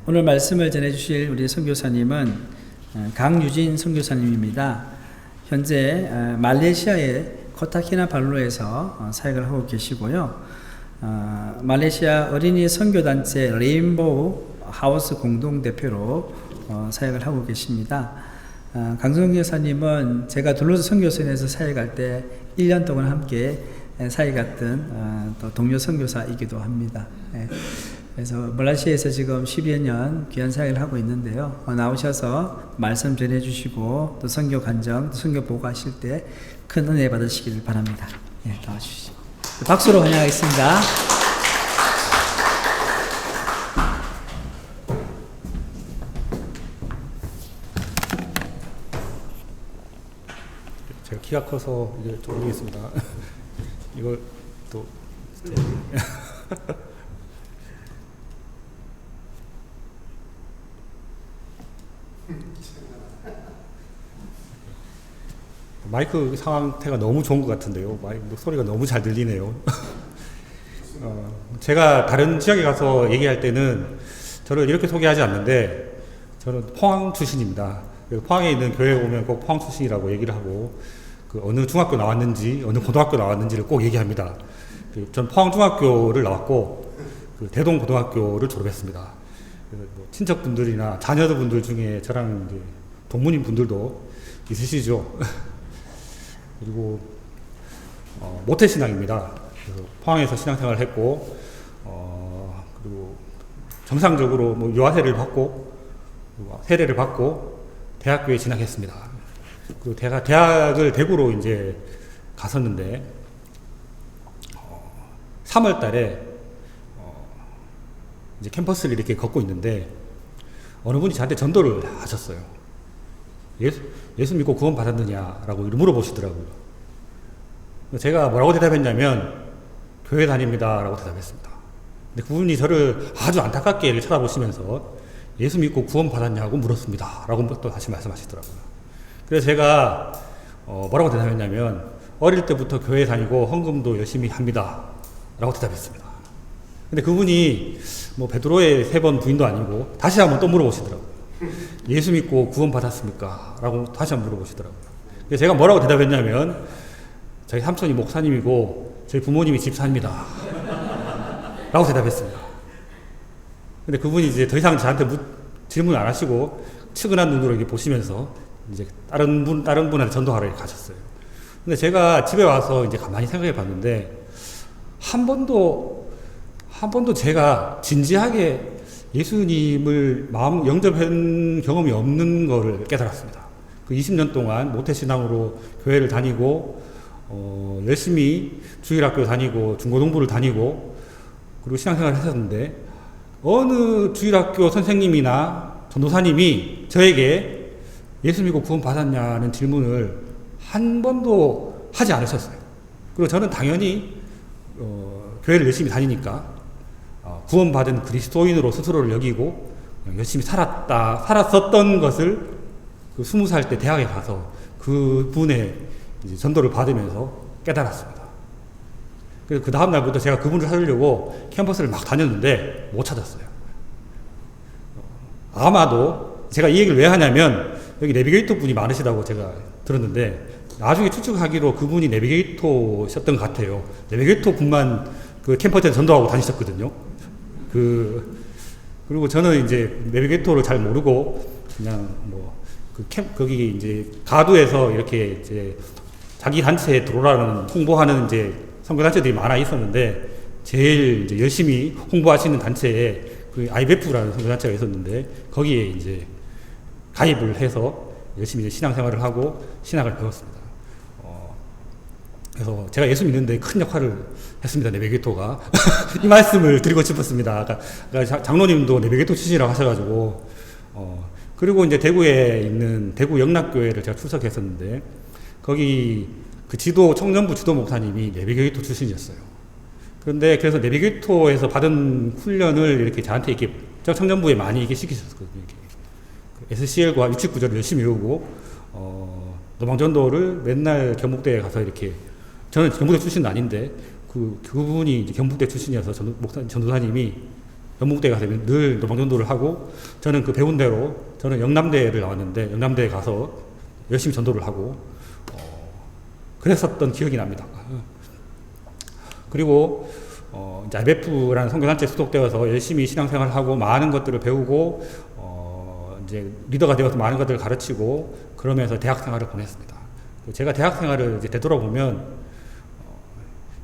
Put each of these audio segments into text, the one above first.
오늘 말씀을 전해주실 우리 선교사님은 강유진 선교사님입니다. 현재 말레이시아의 코타키나발루에서 사역을 하고 계시고요. 말레이시아 어린이 선교단체 레인보우 하우스 공동대표로 사역을 하고 계십니다. 강 선교사님은 제가 둘러스 선교선에서 사역할 때 1년 동안 함께 사역했던 또 동료 선교사이기도 합니다. 그래서 말레이시아에서 지금 10여 년 귀한 사역을 하고 있는데요. 나오셔서 말씀 전해주시고 또 선교 간정, 또 선교 보고하실 때 큰 은혜 받으시기를 바랍니다. 나와주시죠. 박수로 환영하겠습니다. 제가 키가 커서 이제 좀 모르겠습니다. 이걸 또 마이크 상태가 너무 좋은 것 같은데요. 소리가 너무 잘 들리네요. 제가 다른 지역에 가서 얘기할 때는 저를 이렇게 소개하지 않는데 저는 포항 출신입니다. 포항에 있는 교회에 오면 꼭 포항 출신이라고 얘기를 하고 어느 중학교 나왔는지 어느 고등학교 나왔는지를 꼭 얘기합니다. 전 포항 중학교를 나왔고 대동 고등학교를 졸업했습니다. 친척분들이나 자녀분들 중에 저랑 이제 동문인 분들도 있으시죠. 그리고 모태신앙입니다. 그래서 포항에서 신앙생활을 했고 그리고 정상적으로 유아세를 받고 세례를 받고 대학교에 진학했습니다. 그리고 대학을 대구로 이제 갔었는데 3월 달에 이제 캠퍼스를 이렇게 걷고 있는데 어느 분이 저한테 전도를 하셨어요. 예수 믿고 구원 받았느냐라고 물어보시더라고요. 제가 뭐라고 대답했냐면 교회 다닙니다라고 대답했습니다. 근데 그분이 저를 아주 안타깝게 쳐다보시면서 예수 믿고 구원 받았냐고 물었습니다라고 또 다시 말씀하시더라고요. 그래서 제가 뭐라고 대답했냐면 어릴 때부터 교회 다니고 헌금도 열심히 합니다라고 대답했습니다. 근데 그분이 베드로의 3번 부인도 아니고 다시 한번 또 물어보시더라고요. 예수 믿고 구원 받았습니까? 라고 다시 한번 물어보시더라고요. 그래서 제가 뭐라고 대답했냐면 저희 삼촌이 목사님이고 저희 부모님이 집사입니다. 라고 대답했습니다. 근데 그분이 이제 더 이상 저한테 질문 안 하시고 측은한 눈으로 이렇게 보시면서 이제 다른 분한테 전도하러 가셨어요. 근데 제가 집에 와서 이제 가만히 생각해 봤는데 한 번도 제가 진지하게 예수님을 마음 영접한 경험이 없는 것을 깨달았습니다. 그 20년 동안 모태신앙으로 교회를 다니고 열심히 주일학교 다니고 중고등부를 다니고 그리고 신앙생활을 했었는데 어느 주일학교 선생님이나 전도사님이 저에게 예수 믿고 구원 받았냐는 질문을 한 번도 하지 않으셨어요. 그리고 저는 당연히 교회를 열심히 다니니까 구원받은 그리스도인으로 스스로를 여기고 열심히 살았었던 것을 20살 때 대학에 가서 그분의 이제 전도를 받으면서 깨달았습니다. 그래서 그 다음 날부터 제가 그분을 찾으려고 캠퍼스를 막 다녔는데 못 찾았어요. 아마도 제가 이 얘기를 왜 하냐면 여기 내비게이터 분이 많으시다고 제가 들었는데 나중에 추측하기로 그분이 내비게이터셨던 것 같아요. 내비게이터 분만 그 캠퍼스에 전도하고 다니셨거든요. 그리고 저는 이제 내비게이터를 잘 모르고 그냥 거기 이제 가두에서 이렇게 이제 자기 단체에 들어오라는 홍보하는 이제 선교단체들이 많아 있었는데 제일 이제 열심히 홍보하시는 단체에 그 IBF라는 선교단체가 있었는데 거기에 이제 가입을 해서 열심히 이제 신앙생활을 하고 신학을 배웠습니다. 그래서 제가 예수 믿는데 큰 역할을 했습니다. 내비게이터가. 이 말씀을 드리고 싶었습니다. 그러니까 장로님도 내비게이터 출신이라고 하셔가지고 그리고 이제 대구에 있는 대구 영락교회를 제가 출석했었는데 거기 그 청년부 지도 목사님이 내비게이터 출신이었어요. 그래서 내비게이터에서 받은 훈련을 이렇게 저한테 이렇게 청년부에 많이 이렇게 시키셨거든요. SCL과 유치 구절을 열심히 외우고 노방전도를 맨날 경북대에 가서 이렇게 저는 경북대 출신은 아닌데 그분이 이제 경북대 출신이어서 전도사님이 영묵대에 가서 늘 노방전도를 하고, 저는 그 배운 대로 저는 영남대를 나왔는데 영남대에 가서 열심히 전도를 하고 그랬었던 기억이 납니다. 그리고 이제 IBF라는 선교단체에 소속되어서 열심히 신앙생활을 하고 많은 것들을 배우고 이제 리더가 되어서 많은 것들을 가르치고 그러면서 대학생활을 보냈습니다. 제가 대학생활을 이제 되돌아보면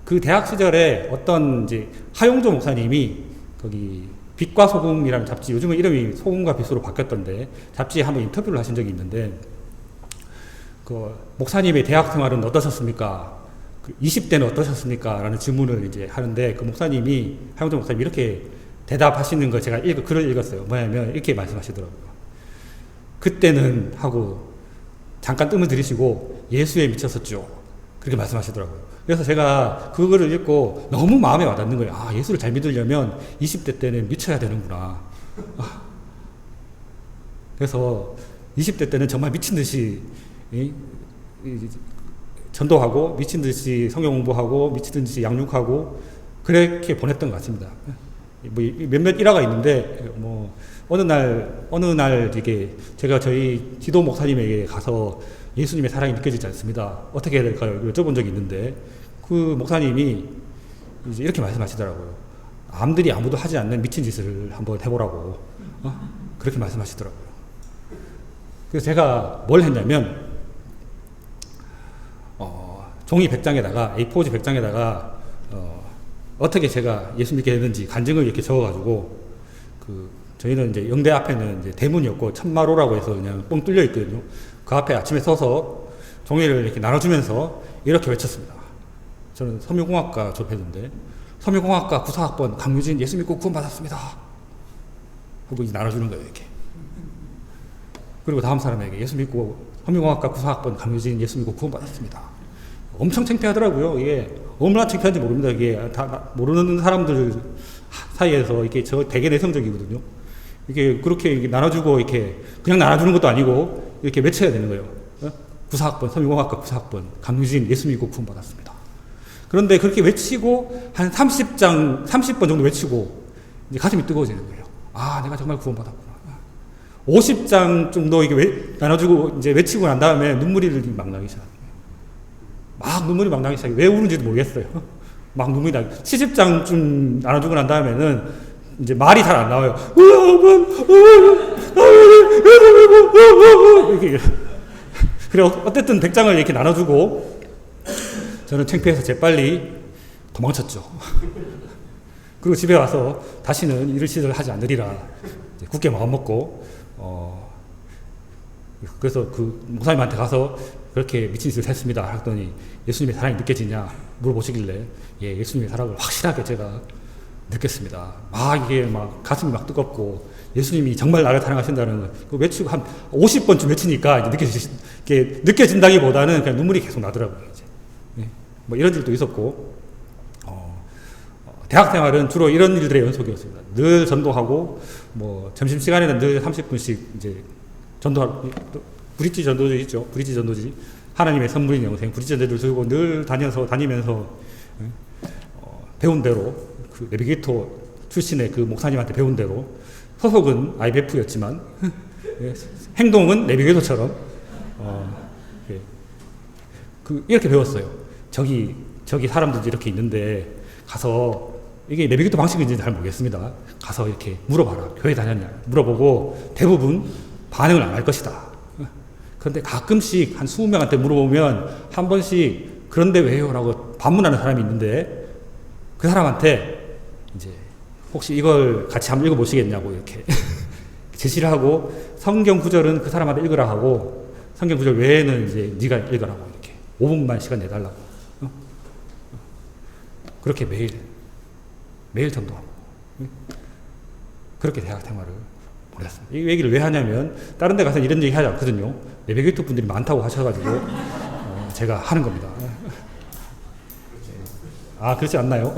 그 대학 시절에 어떤 이제 하용조 목사님이 거기 빛과 소금이라는 잡지, 요즘은 이름이 소금과 빛으로 바뀌었던데 잡지에 한번 인터뷰를 하신 적이 있는데, 그 목사님의 대학 생활은 어떠셨습니까? 그 20대는 어떠셨습니까? 라는 질문을 이제 하는데, 그 목사님이, 하용조 목사님이 이렇게 대답하시는 걸 제가 글을 읽었어요. 뭐냐면 이렇게 말씀하시더라고요. 그때는 하고 잠깐 뜸을 들이시고 예수에 미쳤었죠. 그렇게 말씀하시더라고요. 그래서 제가 그거를 읽고 너무 마음에 와닿는 거예요. 아, 예수를 잘 믿으려면 20대 때는 미쳐야 되는구나. 그래서 20대 때는 정말 미친 듯이 전도하고, 미친 듯이 성경 공부하고, 미친 듯이 양육하고, 그렇게 보냈던 것 같습니다. 뭐 몇몇 일화가 있는데, 뭐 어느 날 이게 제가 저희 지도 목사님에게 가서 예수님의 사랑이 느껴지지 않습니다. 어떻게 해야 될까요? 여쭤본 적이 있는데, 그 목사님이 이제 이렇게 말씀하시더라고요. 남들이 아무도 하지 않는 미친 짓을 한번 해보라고. 그렇게 말씀하시더라고요. 그래서 제가 뭘 했냐면, 종이 100장에다가, A4지 100장에다가, 어떻게 제가 예수 믿게 됐는지 간증을 이렇게 적어가지고, 저희는 이제 영대 앞에는 이제 대문이었고, 천마로라고 해서 그냥 뻥 뚫려 있거든요. 그 앞에 아침에 서서 종이를 이렇게 나눠주면서 이렇게 외쳤습니다. 저는 섬유공학과 졸업했는데, 섬유공학과 94학번 강유진 예수 믿고 구원받았습니다. 하고 이제 나눠주는 거예요, 이렇게. 그리고 다음 사람에게 예수 믿고, 섬유공학과 94학번 강유진 예수 믿고 구원받았습니다. 엄청 창피하더라고요. 이게 얼마나 창피한지 모릅니다. 이게 다 모르는 사람들 사이에서 이게 저 되게 내성적이거든요. 이게 그렇게 나눠주고 이렇게 그냥 나눠주는 것도 아니고 이렇게 외쳐야 되는 거예요. 94학번, 섬유공학과 94학번 강유진 예수 믿고 구원받았습니다. 그런데 그렇게 외치고 한 30번 정도 외치고 이제 가슴이 뜨거워지는 거예요. 아, 내가 정말 구원받았구나. 50장 정도 이게 나눠주고 이제 외치고 난 다음에 눈물이 막 나기 시작해요. 막 눈물이 막 나기 시작해요. 왜 우는지도 모르겠어요. 막 눈물이 나기. 70장쯤 나눠주고 난 다음에는 이제 말이 잘 안 나와요. 이렇게. 그래, 어쨌든 100장을 이렇게 나눠주고 저는 창피해서 재빨리 도망쳤죠. 그리고 집에 와서 다시는 이런 짓을 하지 않으리라 굳게 마음먹고 그래서 그 목사님한테 가서 그렇게 미친 짓을 했습니다 했더니 예수님의 사랑이 느껴지냐 물어보시길래 예, 예수님의 사랑을 확실하게 제가 느꼈습니다. 막 이게 막 가슴이 막 뜨겁고 예수님이 정말 나를 사랑하신다는 걸 외치고 한 50번쯤 외치니까 이제 느껴진다기보다는 그냥 눈물이 계속 나더라고요. 이제. 네. 뭐 이런 일도 있었고 대학 생활은 주로 이런 일들의 연속이었습니다. 늘 전도하고 뭐 점심 시간에는 늘 30분씩 이제 전도하고 브릿지 전도지 있죠. 브릿지 전도지 하나님의 선물인 영생 브릿지 전도를 들고 늘 다니면서 배운 대로 그 내비게이터 출신의 그 목사님한테 배운 대로 소속은 IBF였지만 행동은 내비게이터처럼 이렇게 배웠어요. 저기 사람들이 이렇게 있는데 가서 이게 내비게이터 방식인지 잘 모르겠습니다. 가서 이렇게 물어봐라. 교회 다녔냐? 물어보고 대부분 반응을 안 할 것이다. 그런데 가끔씩 한 20명한테 물어보면 한 번씩 그런데 왜요? 라고 반문하는 사람이 있는데 그 사람한테 이제 혹시 이걸 같이 한번 읽어보시겠냐고 이렇게 제시를 하고 성경 구절은 그 사람한테 읽으라 하고 성경 구절 외에는 이제 네가 읽으라고 이렇게 5분만 시간 내달라고 그렇게 매일 전도하고 그렇게 대학 생활을 보냈습니다. 이 얘기를 왜 하냐면 다른 데 가서 이런 얘기 하지 않거든요. 내비게이터 분들이 많다고 하셔가지고 제가 하는 겁니다. 아, 그렇지 않나요?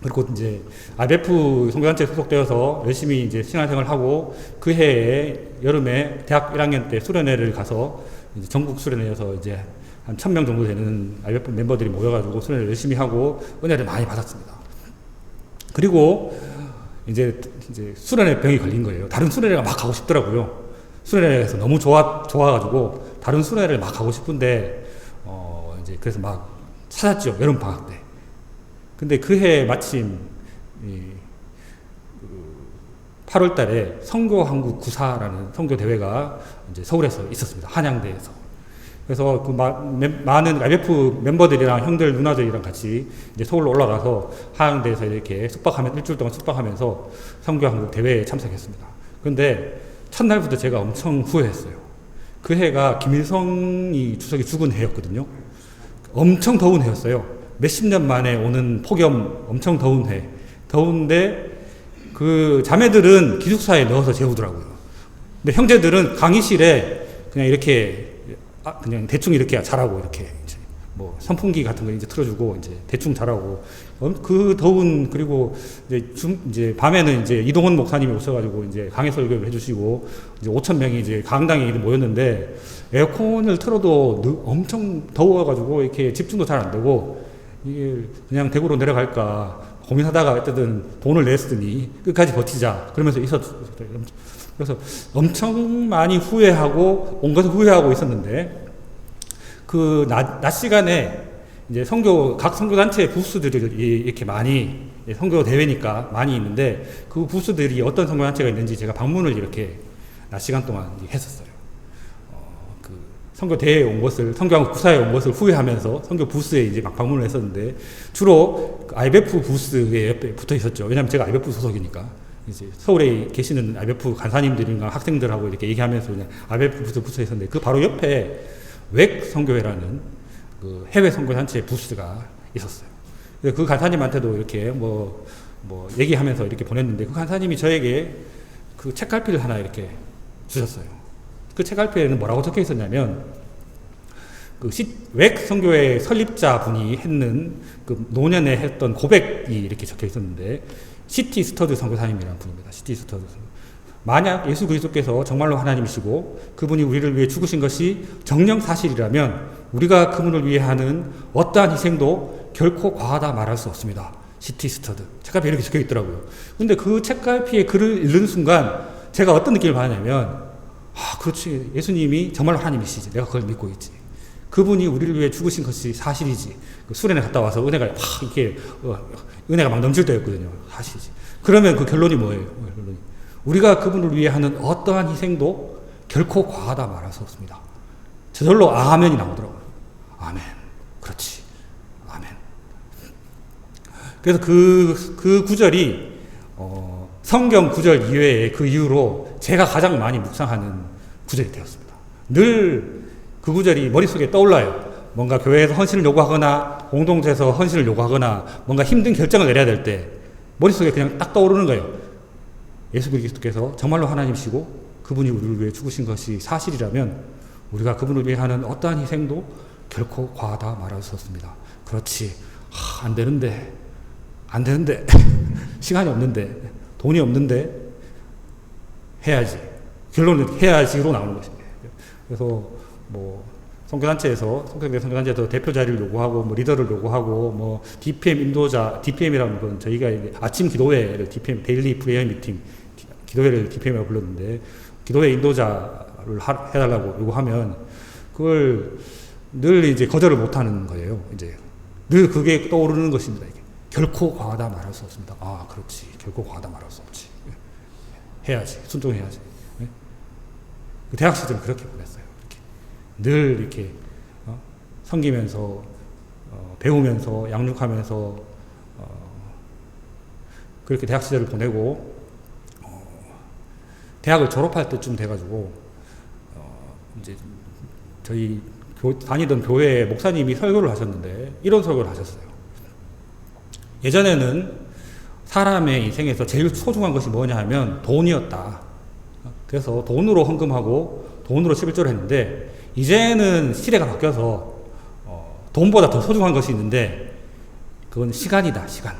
그리고 이제 IBF 선교단체에 소속되어서 열심히 이제 신앙생활을 하고 그 해에 여름에 대학 1학년 때 수련회를 가서 이제 전국 수련회여서 이제 한 1000명 정도 되는 IBF 멤버들이 모여가지고 수련회를 열심히 하고 은혜를 많이 받았습니다. 그리고 이제 수련회 병이 걸린 거예요. 다른 수련회가 막 가고 싶더라고요. 수련회에서 너무 좋아가지고 다른 수련회를 막 가고 싶은데 이제 그래서 막 찾았죠. 여름 방학 때. 근데 그해 마침 8월 달에 선교한국 구사라는 선교 대회가 이제 서울에서 있었습니다. 한양대에서. 그래서 그 많은 IBF 멤버들이랑 형들 누나들이랑 같이 이제 서울로 올라가서 한양대에서 이렇게 일주일 동안 숙박하면서 선교한국 대회에 참석했습니다. 그런데 첫날부터 제가 엄청 후회했어요. 그 해가 김일성이 주석이 죽은 해였거든요. 엄청 더운 해였어요. 몇십 년 만에 오는 폭염 엄청 더운 해. 더운데 그 자매들은 기숙사에 넣어서 재우더라고요. 근데 형제들은 강의실에 그냥 이렇게 그냥 대충 이렇게 자라고 이렇게 이제 뭐 선풍기 같은 거 이제 틀어주고 이제 대충 자라고 그 더운 그리고 이제 밤에는 이제 이동원 목사님이 오셔가지고 이제 강의 설교를 해주시고 이제 5,000명이 이제 강당에 모였는데 에어컨을 틀어도 엄청 더워가지고 이렇게 집중도 잘 안 되고 이게 그냥 대구로 내려갈까 고민하다가 어쨌든 돈을 냈으니 끝까지 버티자 그러면서 있었어요. 그래서 엄청 많이 후회하고 온 것을 후회하고 있었는데 그 낮 시간에 이제 각 선교단체 부스들이 이렇게 많이 선교 대회니까 많이 있는데 그 부스들이 어떤 선교단체가 있는지 제가 방문을 이렇게 낮 시간 동안 했었어요. 그 선교 대회에 온 것을 선교한국 구사에 온 것을 후회하면서 선교 부스에 이제 막 방문을 했었는데 주로 IBF 부스에 옆에 붙어 있었죠. 왜냐하면 제가 IBF 소속이니까. 이제 서울에 계시는 IBF 간사님들이나 학생들하고 이렇게 얘기하면서 그냥 IBF 부스 붙어 있었는데 그 바로 옆에 웩 선교회라는 그 해외 선교단체 부스가 있었어요. 그 간사님한테도 이렇게 뭐 얘기하면서 이렇게 보냈는데 그 간사님이 저에게 그 책갈피를 하나 이렇게 주셨어요. 그 책갈피에는 뭐라고 적혀 있었냐면 그 웩 선교회 설립자 분이 했는 그 노년에 했던 고백이 이렇게 적혀 있었는데 시티 스터드 선교사님이라는 분입니다. 시티 스터드. 만약 예수 그리스도께서 정말로 하나님이시고 그분이 우리를 위해 죽으신 것이 정녕 사실이라면 우리가 그분을 위해 하는 어떠한 희생도 결코 과하다 말할 수 없습니다. 시티 스터드. 책갈피에 이렇게 적혀 있더라고요. 근데 그 책갈피에 글을 읽는 순간 제가 어떤 느낌을 받았냐면 그렇지. 예수님이 정말로 하나님이시지. 내가 그걸 믿고 있지. 그분이 우리를 위해 죽으신 것이 사실이지. 그 수련회 갔다 와서 은혜가 막 이렇게 은혜가 막 넘칠 때였거든요. 사실이지. 그러면 그 결론이 뭐예요? 결론이. 우리가 그분을 위해 하는 어떠한 희생도 결코 과하다 말할 수 없습니다. 저절로 아멘이 나오더라고요. 아멘. 그렇지. 아멘. 그래서 그 구절이 성경 구절 이외에 그 이후로 제가 가장 많이 묵상하는 구절이 되었습니다. 늘 그 구절이 머릿속에 떠올라요. 뭔가 교회에서 헌신을 요구하거나 공동체에서 헌신을 요구하거나 뭔가 힘든 결정을 내려야 될 때 머릿속에 그냥 딱 떠오르는 거예요. 예수 그리스도께서 정말로 하나님이시고 그분이 우리를 위해 죽으신 것이 사실이라면 우리가 그분을 위해 하는 어떠한 희생도 결코 과하다 말할 수 없습니다. 그렇지. 안 되는데 시간이 없는데 돈이 없는데 해야지. 결론은 해야지로 나오는 것입니다. 그래서 선교단체에서 대표 자리를 요구하고 리더를 요구하고 DPM 인도자, DPM이라는 건 저희가 아침 기도회를 DPM 데일리 프레이어 미팅 기도회를 DPM이라고 불렀는데 기도회 인도자를 해달라고 요구하면 그걸 늘 이제 거절을 못하는 거예요. 이제 늘 그게 떠오르는 것입니다. 이게. 결코 과하다 말할 수 없습니다. 그렇지. 결코 과하다 말할 수 없지. 해야지. 순종해야지. 그 대학 시절 그렇게 보냈어요. 늘 이렇게 섬기면서 배우면서 양육하면서 그렇게 대학 시절을 보내고 대학을 졸업할 때쯤 돼가지고 이제 저희 다니던 교회 목사님이 설교를 하셨는데 이런 설교를 하셨어요. 예전에는 사람의 인생에서 제일 소중한 것이 뭐냐 하면 돈이었다. 그래서 돈으로 헌금하고 돈으로 11조를 했는데 이제는 시대가 바뀌어서 돈보다 더 소중한 것이 있는데 그건 시간이다. 시간.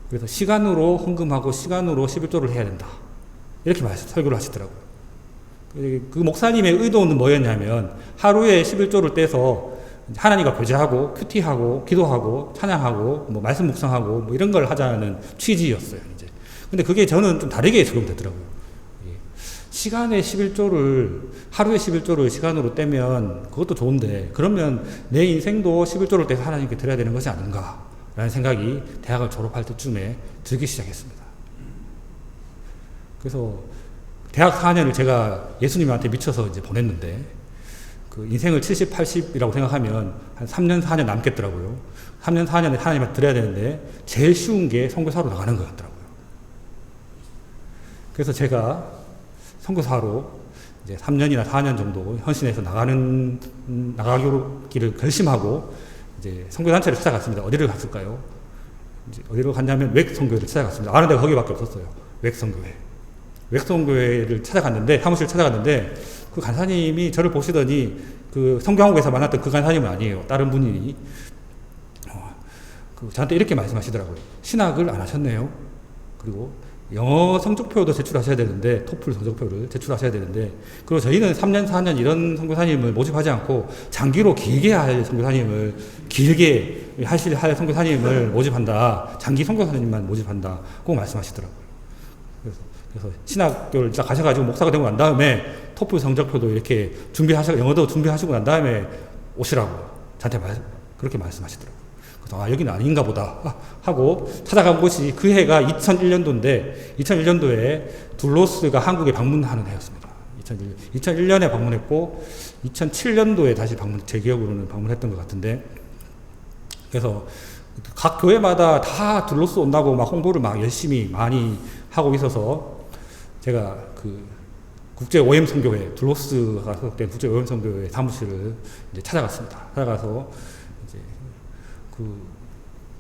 그래서 시간으로 헌금하고 시간으로 11조를 해야 된다. 이렇게 설교를 하시더라고요. 그 목사님의 의도는 뭐였냐면 하루에 11조를 떼서 하나님과 교제하고 큐티하고 기도하고 찬양하고 뭐 말씀 묵상하고 뭐 이런 걸 하자는 취지였어요. 이제 근데 그게 저는 좀 다르게 적용되더라고요. 시간의 11조를 하루의 11조를 시간으로 떼면 그것도 좋은데 그러면 내 인생도 11조를 떼서 하나님께 드려야 되는 것이 아닌가라는 생각이 대학을 졸업할 때쯤에 들기 시작했습니다. 그래서 대학 4년을 제가 예수님한테 미쳐서 이제 보냈는데 그 인생을 70, 80이라고 생각하면 한 3년, 4년 남겠더라고요. 3년, 4년에 하나님한테 드려야 되는데 제일 쉬운 게 선교사로 나가는 거였더라고요. 그래서 제가 선교사로 이제 3년이나 4년 정도 헌신해서 나가기를 결심하고 이제 선교단체를 찾아갔습니다. 어디를 갔을까요? 이제 어디로 갔냐면 웩선교회를 찾아갔습니다. 아는 데가 거기밖에 없었어요. 웩선교회. 웩선교회를 찾아갔는데, 사무실 찾아갔는데, 그 간사님이 저를 보시더니, 그 성경학교에서 만났던 그 간사님은 아니에요. 다른 분이, 저한테 이렇게 말씀하시더라고요. 신학을 안 하셨네요. 그리고 영어 성적표도 제출하셔야 되는데, 토플 성적표를 제출하셔야 되는데, 그리고 저희는 3년, 4년 이런 선교사님을 모집하지 않고, 장기로 길게 할 선교사님을, 길게 할 선교사님을 모집한다. 장기 선교사님만 모집한다. 꼭 말씀하시더라고요. 그래서 신학교를 딱 가셔가지고 목사가 되고 난 다음에 토플 성적표도 이렇게 영어도 준비하시고 난 다음에 오시라고 저한테 그렇게 말씀하시더라고요. 그래서 여기는 아닌가 보다 하고 찾아간 곳이 그 해가 2001년도인데 2001년도에 둘로스가 한국에 방문하는 해였습니다. 2001년에 방문했고 2007년도에 다시 제 기억으로는 방문했던 것 같은데 그래서 각 교회마다 다 둘로스 온다고 막 홍보를 막 열심히 많이 하고 있어서 제가 그 국제 OM 선교회, 둘로스가 소속된 국제 OM 선교회 사무실을 이제 찾아갔습니다. 찾아가서 이제 그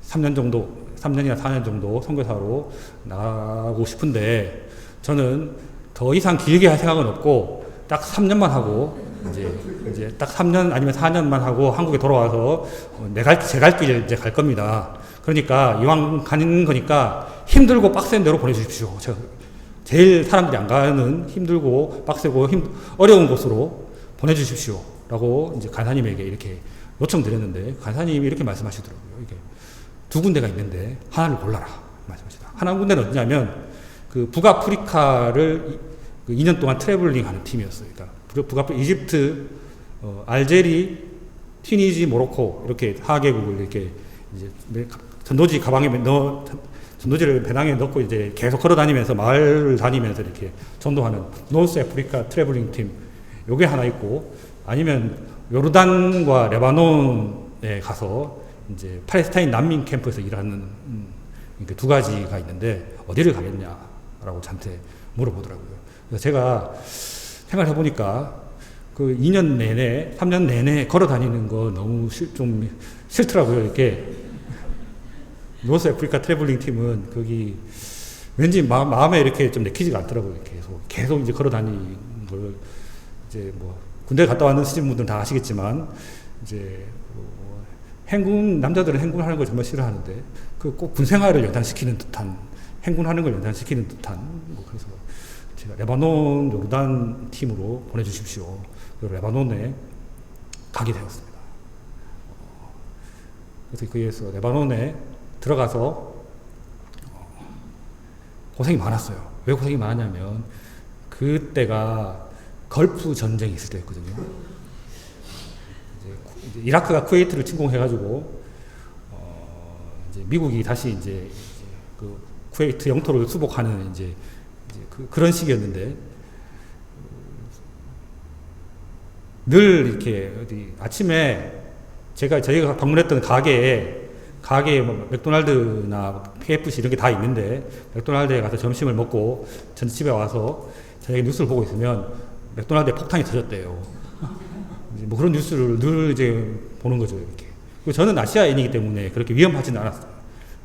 3년이나 4년 정도 선교사로 나가고 싶은데 저는 더 이상 길게 할 생각은 없고 딱 3년만 하고 이제 딱 3년 아니면 4년만 하고 한국에 돌아와서 제 갈 길 이제 갈 겁니다. 그러니까 이왕 가는 거니까 힘들고 빡센 데로 보내주십시오. 제가 제일 사람들이 안 가는 힘들고 빡세고 어려운 곳으로 보내주십시오. 라고 이제 간사님에게 이렇게 요청드렸는데 간사님이 이렇게 말씀하시더라고요. 이게 두 군데가 있는데 하나를 골라라. 말씀하시다. 하나 군데는 어디냐면 그 북아프리카를 2년 동안 트래블링 하는 팀이었어요. 그러니까 이집트, 알제리, 튀니지, 모로코 이렇게 4개국을 이렇게 이제 전도지 가방에 전도지를 배낭에 넣고 이제 계속 걸어 다니면서 마을을 다니면서 이렇게 전도하는 노스 아프리카 트래블링 팀 요게 하나 있고 아니면 요르단과 레바논에 가서 이제 팔레스타인 난민 캠프에서 일하는 이렇게 두 가지가 있는데 어디를 가겠냐라고 저한테 물어보더라고요. 그래서 제가 생각해 보니까 그 2년 내내 3년 내내 걸어 다니는 거 너무 좀 싫더라고요. 이렇게 노스 아프리카 트래블링 팀은 거기 왠지 마음에 이렇게 좀 내키지가 않더라고요. 계속 이제 걸어 다니는 걸 이제 뭐 군대 갔다 왔는 분들은 다 아시겠지만 이제 행군 남자들은 행군하는 걸 정말 싫어하는데 그 꼭 군생활을 연장시키는 듯한 행군하는 걸 연장시키는 듯한 뭐 그래서 제가 레바논 요르단 팀으로 보내주십시오. 그리고 레바논에 가게 되었습니다. 그래서 거기에서 레바논에 들어가서 고생이 많았어요. 왜 고생이 많았냐면 그때가 걸프 전쟁이 있을 때였거든요. 이제 이라크가 쿠웨이트를 침공해가지고 이제 미국이 다시 이제 그 쿠웨이트 영토를 수복하는 이제 그런 시기였는데 늘 이렇게 아침에 저희가 방문했던 가게에 뭐 맥도날드나 KFC 이런 게 다 있는데 맥도날드에 가서 점심을 먹고 전 집에 와서 저녁에 뉴스를 보고 있으면 맥도날드에 폭탄이 터졌대요. 뭐 그런 뉴스를 늘 이제 보는 거죠, 이렇게. 그리고 저는 아시아인이기 때문에 그렇게 위험하지는 않았어요.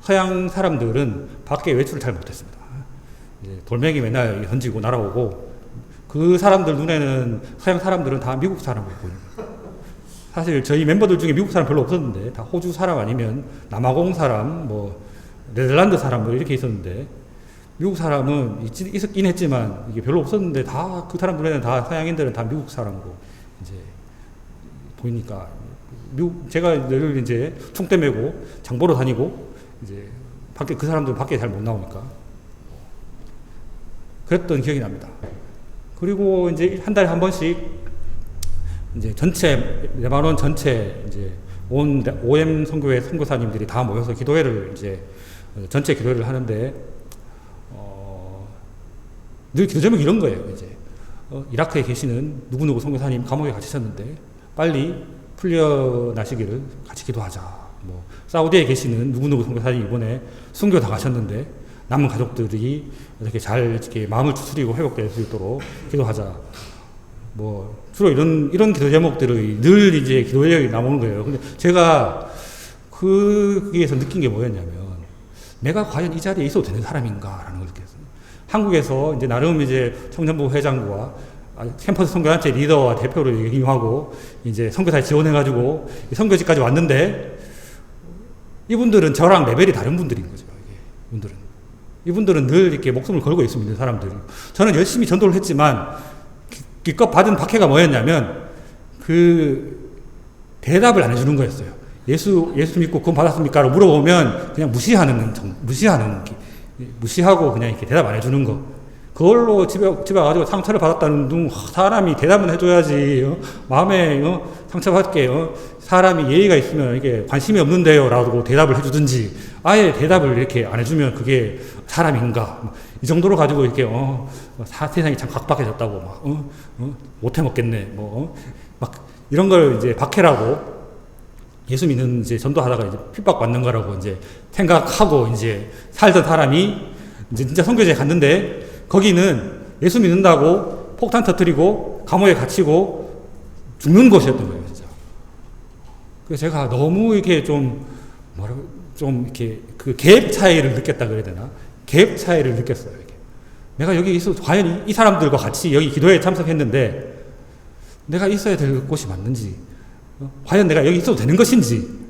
서양 사람들은 밖에 외출을 잘 못했습니다. 이제 돌멩이 맨날 던지고 날아오고 그 사람들 눈에는 서양 사람들은 다 미국 사람으로 보입니다. 사실 저희 멤버들 중에 미국 사람 별로 없었는데 다 호주 사람 아니면 남아공 사람, 뭐 네덜란드 사람 뭐 이렇게 있었는데 미국 사람은 있었긴 했지만 이게 별로 없었는데 다 그 사람 눈에는 다 서양인들은 다 미국 사람으로 이제 보이니까 제가 늘 이제 총대 메고 장보러 다니고 이제 밖에 그 사람들은 밖에 잘 못 나오니까 그랬던 기억이 납니다. 그리고 이제 한 달에 한 번씩 이제 전체 레바논 전체 이제 온 OM 선교회 선교사님들이 다 모여서 기도회를 이제 전체 기도회를 하는데 늘 기도 제목이 이런 거예요. 이제 이라크에 계시는 누구누구 선교사님 감옥에 갇히셨는데 빨리 풀려나시기를 같이 기도하자. 뭐 사우디에 계시는 누구누구 선교사님 이번에 순교 당하셨는데 남은 가족들이 이렇게 잘 이렇게 마음을 추스리고 회복될 수 있도록 기도하자. 뭐 주로 이런 기도 제목들이 늘 이제 기도에 나오는 거예요. 근데 제가 거기에서 느낀 게 뭐였냐면 내가 과연 이 자리에 있어도 되는 사람인가라는 걸 느꼈어요. 한국에서 이제 나름 이제 청년부 회장과 캠퍼스 선교단체 리더와 대표를 임하고 이제 선교사에 지원해가지고 선교지까지 왔는데 이분들은 저랑 레벨이 다른 분들인 거죠. 이분들은 늘 이렇게 목숨을 걸고 있습니다. 사람들이. 저는 열심히 전도를 했지만 기껏 받은 박해가 뭐였냐면 그 대답을 안 해주는 거였어요. 예수 믿고 구원 받았습니까? 라고 물어보면 그냥 무시하고 그냥 이렇게 대답 안 해주는 거. 그걸로 집에 와가지고 상처를 받았다는 둥, 사람이 대답은 해줘야지, 마음에, 상처받게, 사람이 예의가 있으면 이게 관심이 없는데요. 라고 대답을 해주든지, 아예 대답을 이렇게 안 해주면 그게 사람인가. 이 정도로 가지고 이렇게, 세상이 참 각박해졌다고, 못해 먹겠네. 막, 이런 걸 이제 박해라고, 예수 믿는 이제 전도하다가 이제 핍박받는 거라고 이제 생각하고 이제 살던 사람이 이제 진짜 선교지에 갔는데 거기는 예수 믿는다고 폭탄 터뜨리고 감옥에 갇히고 죽는 곳이었던 거예요, 진짜. 그래서 제가 너무 이렇게 좀 이렇게 그 갭 차이를 느꼈다 그래야 되나? 갭 차이를 느꼈어요, 이게. 내가 여기 있어도 과연 이 사람들과 같이 여기 기도회에 참석했는데 내가 있어야 될 곳이 맞는지 과연 내가 여기 있어도 되는 것인지.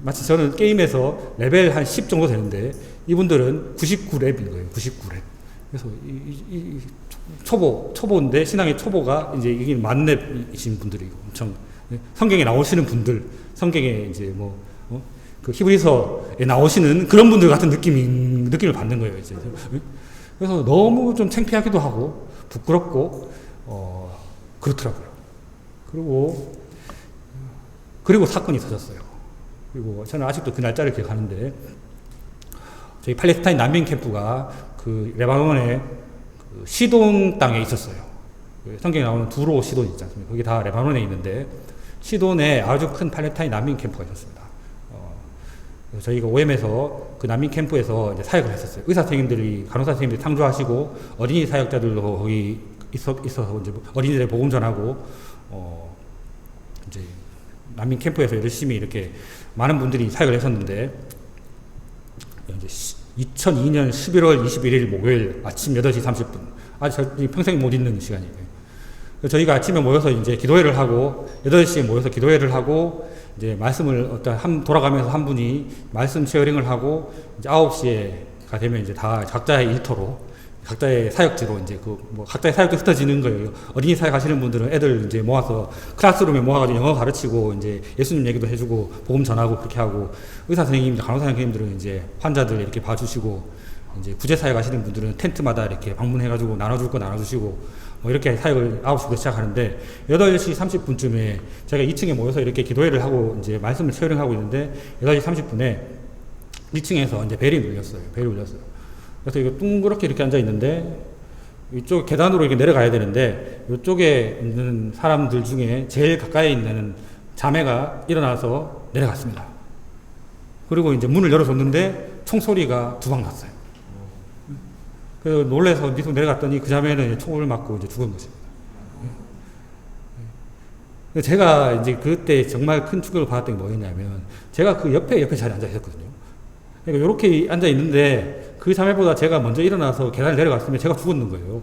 마치 저는 게임에서 레벨 한 10 정도 되는데 이분들은 99렙인 거예요. 99렙. 그래서 초보인데 신앙의 초보가 이제 이게 만렙이신 분들이고 엄청 성경에 나오시는 분들, 성경에 이제 그 히브리서에 나오시는 그런 분들 같은 느낌을 받는 거예요. 이제. 그래서 너무 좀 창피하기도 하고 부끄럽고 그렇더라고요. 그리고 사건이 터졌어요. 그리고 저는 아직도 그 날짜를 기억하는데, 저희 팔레스타인 난민 캠프가 그 레바논의 그 시돈 땅에 있었어요. 성경에 나오는 두로 시돈 있지 않습니까? 거기 다 레바논에 있는데, 시돈에 아주 큰 팔레스타인 난민 캠프가 있었습니다. 그래서 저희가 OM에서 그 난민 캠프에서 이제 사역을 했었어요. 의사 선생님들이, 간호사 선생님들이 창조하시고, 어린이 사역자들도 거기 있어서 이제 어린이들의 복음 전하고, 이제 난민 캠프에서 열심히 이렇게 많은 분들이 사역을 했었는데, 이제 2002년 11월 21일 목요일 아침 8시 30분. 아주 평생 못 잊는 시간이에요. 저희가 아침에 모여서 이제 기도회를 하고, 8시에 모여서 기도회를 하고, 이제 말씀을 돌아가면서 한 분이 말씀 쉐어링을 하고, 이제 9시에가 되면 이제 다 각자의 일터로, 각자의 사역지로 이제 각자의 사역도 흩어지는 거예요. 어린이 사역 하시는 분들은 애들 이제 모아서 클래스룸에 모아가지고 영어 가르치고 이제 예수님 얘기도 해주고 복음 전하고 그렇게 하고, 의사 선생님들, 간호사 선생님들은 이제 환자들 이렇게 봐주시고, 이제 구제 사역 하시는 분들은 텐트마다 이렇게 방문해가지고 나눠줄 거 나눠주시고, 이렇게 사역을 9시부터 시작하는데 8시 30분쯤에 제가 2층에 모여서 이렇게 기도회를 하고 이제 말씀을 쉐어링하고 있는데 8시 30분에 2층에서 이제 벨이 울렸어요. 그래서 이거 둥그렇게 이렇게 앉아 있는데 이쪽 계단으로 이렇게 내려가야 되는데 이쪽에 있는 사람들 중에 제일 가까이 있는 자매가 일어나서 내려갔습니다. 그리고 이제 문을 열어줬는데 총소리가 2방 났어요. 그래서 놀래서 밑으로 내려갔더니 그 자매는 총을 맞고 이제 죽은 것입니다. 제가 이제 그때 정말 큰 충격을 받았던 게 뭐였냐면, 제가 그 옆에 자리에 앉아 있었거든요. 그러니까 이렇게 앉아 있는데 그 자매보다 제가 먼저 일어나서 계단을 내려갔으면 제가 죽었는 거예요.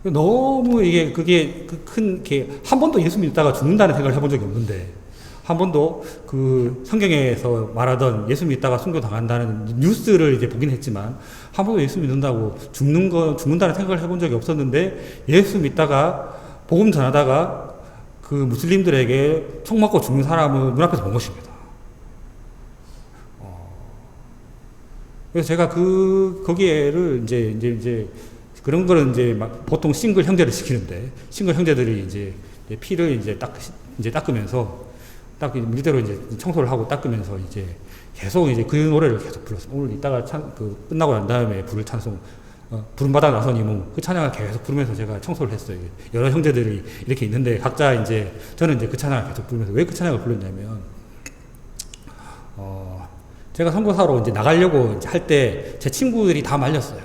너무 그게 한 번도 예수 믿다가 죽는다는 생각을 해본 적이 없는데, 한 번도 그 성경에서 말하던 예수 믿다가 순교당한다는 뉴스를 이제 보긴 했지만, 한 번도 예수 믿는다고 죽는다는 생각을 해본 적이 없었는데, 예수 믿다가 복음 전하다가 그 무슬림들에게 총 맞고 죽는 사람을 눈앞에서 본 것입니다. 그래서 제가 거기에를 이제 그런 거는 이제 막 보통 싱글 형제를 시키는데, 싱글 형제들이 이제 피를 이제 닦으면서, 밀대로 이제 청소를 하고 닦으면서 이제 계속 이제 그 노래를 계속 불렀어요. 오늘 이따가 끝나고 난 다음에 부를 찬송, 부름받아 나서님은 그 찬양을 계속 부르면서 제가 청소를 했어요. 여러 형제들이 이렇게 있는데 각자 이제, 저는 이제 그 찬양을 계속 부르면서, 왜 그 찬양을 불렀냐면, 제가 선교사로 이제 나가려고 할 때 제 친구들이 다 말렸어요.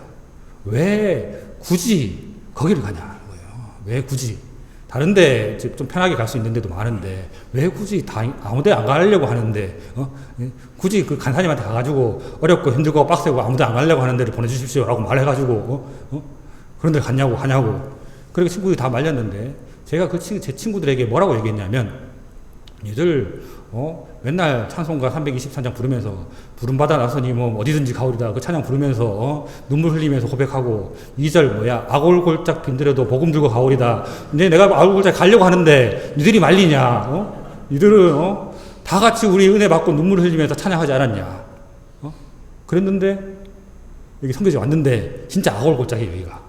왜 굳이 거기를 가냐, 거예요. 왜 굳이? 다른데 좀 편하게 갈 수 있는 데도 많은데 왜 굳이 아무데 안 가려고 하는데, 굳이 그 간사님한테 가가지고 어렵고 힘들고 빡세고 아무데 안 가려고 하는 데를 보내주십시오라고 말해가지고 그런 데 하냐고. 그렇게 친구들이 다 말렸는데 제가 제 친구들에게 뭐라고 얘기했냐면, 얘들 맨날 찬송가 323장 부르면서 부름받아 나서니 뭐 어디든지 가오리다 그 찬양 부르면서 눈물 흘리면서 고백하고, 2절 악올골짝 빈들에도 복음 들고 가오리다. 근데 내가 악올골짝 가려고 하는데 니들이 말리냐? 니들은 다 같이 우리 은혜 받고 눈물 흘리면서 찬양하지 않았냐? 그랬는데 여기 선교지 왔는데 진짜 악올골짝이에요. 여기가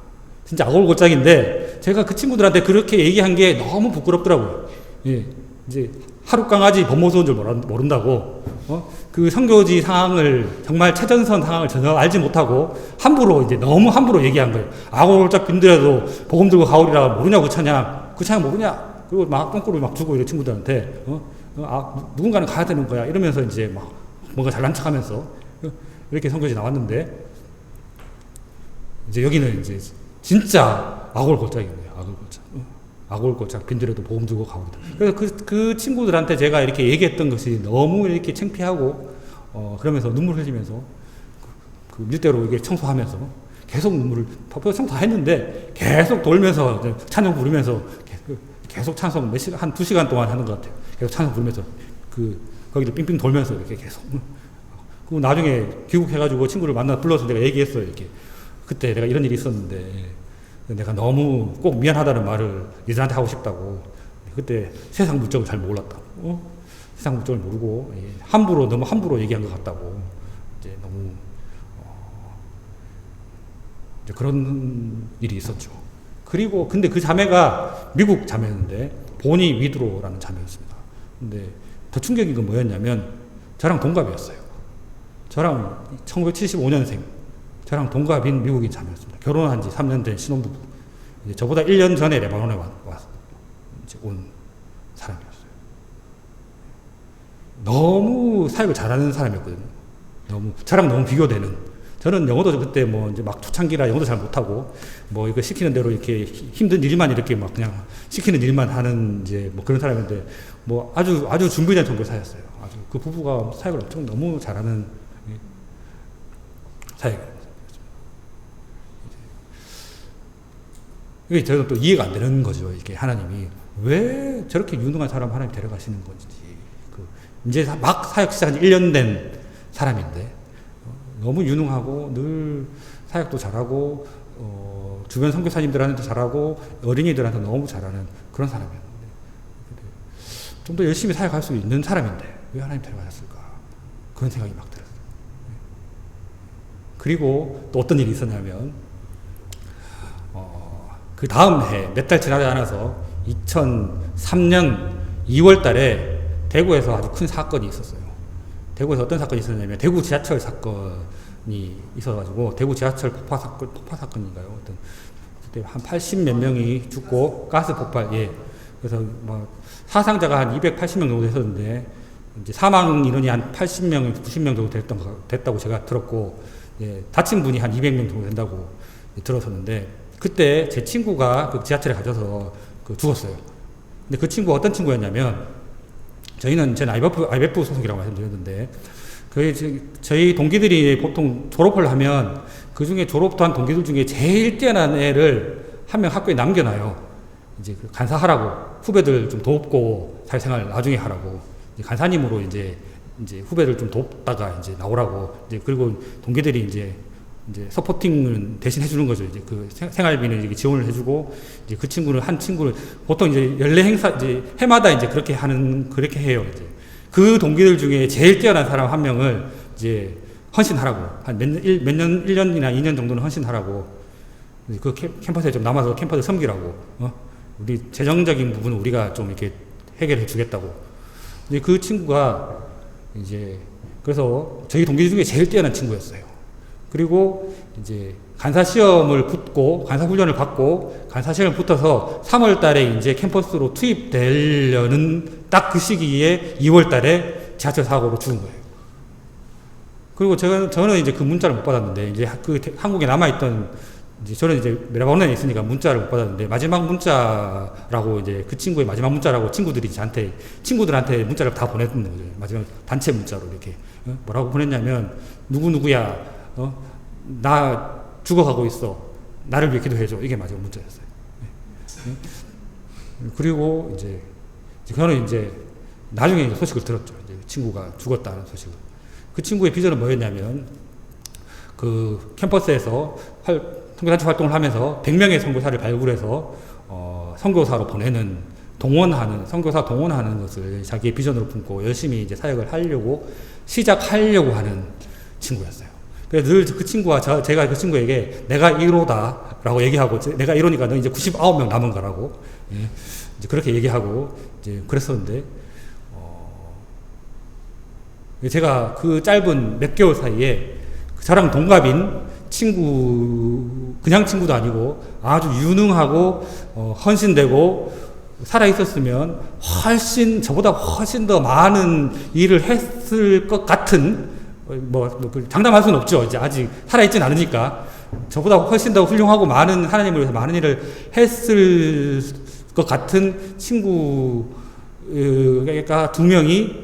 진짜 악올골짝인데, 제가 그 친구들한테 그렇게 얘기한 게 너무 부끄럽더라고요. 예, 이제 하루 강아지 법모스인 줄 모른다고, 그 선교지 상황을, 정말 최전선 상황을 전혀 알지 못하고 너무 함부로 얘기한 거예요. 악올골짝 빈들에도 복음 들고 가오리라 모르냐고, 그 찬양 모르냐? 그리고 막 똥꼬를 막 주고 이런 친구들한테, 누군가는 가야 되는 거야 이러면서 이제 막 뭔가 잘난 척하면서 이렇게 선교지 나왔는데, 이제 여기는 이제 진짜 악올골짝인 거예요. 악올골짝 빈들에도 복음 들고 가오리다. 그래서 그 친구들한테 제가 이렇게 얘기했던 것이 너무 이렇게 창피하고, 그러면서 눈물 흘리면서 그 밀대로 이렇게 청소하면서 계속 눈물을 청소했는데 계속 돌면서 찬양 부르면서 계속 찬송 한 2시간 동안 하는 것 같아요. 계속 찬송 부르면서 거기를 삥삥 돌면서 이렇게 계속. 그리고 나중에 귀국해가지고 친구를 불러서 내가 얘기했어요. 이렇게 그때 내가 이런 일이 있었는데 내가 너무 꼭 미안하다는 말을 얘들한테 하고 싶다고. 그때 세상 물정을 잘 몰랐다고. 세상 물정을 모르고 너무 함부로 얘기한 것 같다고. 이제 너무 이제 그런 일이 있었죠. 그리고 근데 그 자매가 미국 자매였는데 보니 위드로라는 자매였습니다. 근데 더 충격인 건 뭐였냐면, 저랑 동갑이었어요. 저랑 1975년생, 저랑 동갑인 미국인 자매였습니다. 결혼한 지 3년 된 신혼부부. 이제 저보다 1년 전에 레바논에 온 사람이었어요. 너무 사역을 잘하는 사람이었거든요. 저랑 너무 비교되는. 저는 영어도 그때 뭐 이제 막 초창기라 영어도 잘 못하고, 뭐 이거 시키는 대로 이렇게 힘든 일만 이렇게 막 그냥 시키는 일만 하는 이제 뭐 그런 사람인데, 뭐 아주 준비된 선교사였어요. 아주 그 부부가 사역을 엄청 너무 잘하는 사역이에요. 이게 저는 또 이해가 안 되는 거죠. 이게 하나님이 왜 저렇게 유능한 사람 하나님 데려가시는 건지. 이제 막 사역 시작한 1년 된 사람인데, 너무 유능하고 늘 사역도 잘하고, 주변 선교사님들한테도 잘하고, 어린이들한테 너무 잘하는 그런 사람이었는데, 좀 더 열심히 사역할 수 있는 사람인데 왜 하나님 데려가셨을까? 그런 생각이 막 들었어요. 그리고 또 어떤 일이 있었냐면, 그 다음 해 몇 달 지나지 않아서 2003년 2월 달에 대구에서 아주 큰 사건이 있었어요. 대구에서 어떤 사건이 있었냐면, 대구 지하철 사건이 있어가지고, 대구 지하철 폭파 사건인가요? 그때 한 80몇 명이 죽고, 가스 폭발, 예. 그래서 뭐, 사상자가 한 280명 정도 됐었는데, 이제 사망 인원이 한 80명, 90명 정도 됐다고 제가 들었고, 예. 다친 분이 한 200명 정도 된다고 들었었는데, 그때 제 친구가 그 지하철에 갇혀서 죽었어요. 근데 그 친구가 어떤 친구였냐면, 저는 IBF 소속이라고 말씀드렸는데, 저희 동기들이 보통 졸업을 하면 그 중에 졸업도 한 동기들 중에 제일 뛰어난 애를 한 명 학교에 남겨놔요. 이제 간사하라고, 후배들 좀 돕고 사회생활 나중에 하라고, 간사님으로 이제 후배들 좀 돕다가 이제 나오라고. 이제 그리고 동기들이 이제 이제 서포팅을 대신 해주는 거죠. 이제 그 생활비는 이제 지원을 해주고, 이제 그 친구는 한 친구를 보통 이제 연례 행사 이제 해마다 이제 그렇게 해요. 이제 그 동기들 중에 제일 뛰어난 사람 한 명을 이제 헌신하라고, 한 몇 년, 1년이나 2년 정도는 헌신하라고, 그 캠퍼스에 좀 남아서 캠퍼스 섬기라고, 우리 재정적인 부분은 우리가 좀 이렇게 해결해 주겠다고. 근데 그 친구가 이제 그래서 저희 동기 중에 제일 뛰어난 친구였어요. 그리고 이제 간사 시험을 붙고, 간사 훈련을 받고, 간사 시험을 붙어서 3월 달에 이제 캠퍼스로 투입되려는 딱 그 시기에 2월 달에 지하철 사고로 죽은 거예요. 그리고 저는 이제 그 문자를 못 받았는데, 이제 그 한국에 남아있던, 이제 저는 이제 레바논에 있으니까 문자를 못 받았는데, 마지막 문자라고 이제 그 친구의 마지막 문자라고 친구들한테 문자를 다 보냈는 거죠. 마지막 단체 문자로 이렇게. 뭐라고 보냈냐면, 누구누구야, 나 죽어가고 있어. 나를 위해 기도해줘. 이게 마지막 문자였어요. 그리고 이제 저는 이제 나중에 이제 소식을 들었죠. 이제 친구가 죽었다는 소식을. 그 친구의 비전은 뭐였냐면, 그 캠퍼스에서 선교단체 활동을 하면서 100명의 선교사를 발굴해서 선교사로 보내는, 선교사 동원하는 것을 자기의 비전으로 품고 열심히 이제 사역을 시작하려고 하는 친구였어요. 그래서 늘 그 친구와 제가 그 친구에게 내가 1호다 라고 얘기하고, 내가 1호니까 너 이제 99명 남은 거라고, 이제 그렇게 얘기하고 이제 그랬었는데, 제가 그 짧은 몇 개월 사이에 저랑 동갑인 친구, 그냥 친구도 아니고 아주 유능하고 헌신되고 살아있었으면 저보다 훨씬 더 많은 일을 했을 것 같은, 장담할 수는 없죠. 이제 아직 살아있진 않으니까. 저보다 훨씬 더 훌륭하고 하나님을 위해서 많은 일을 했을 것 같은 친구가 2명이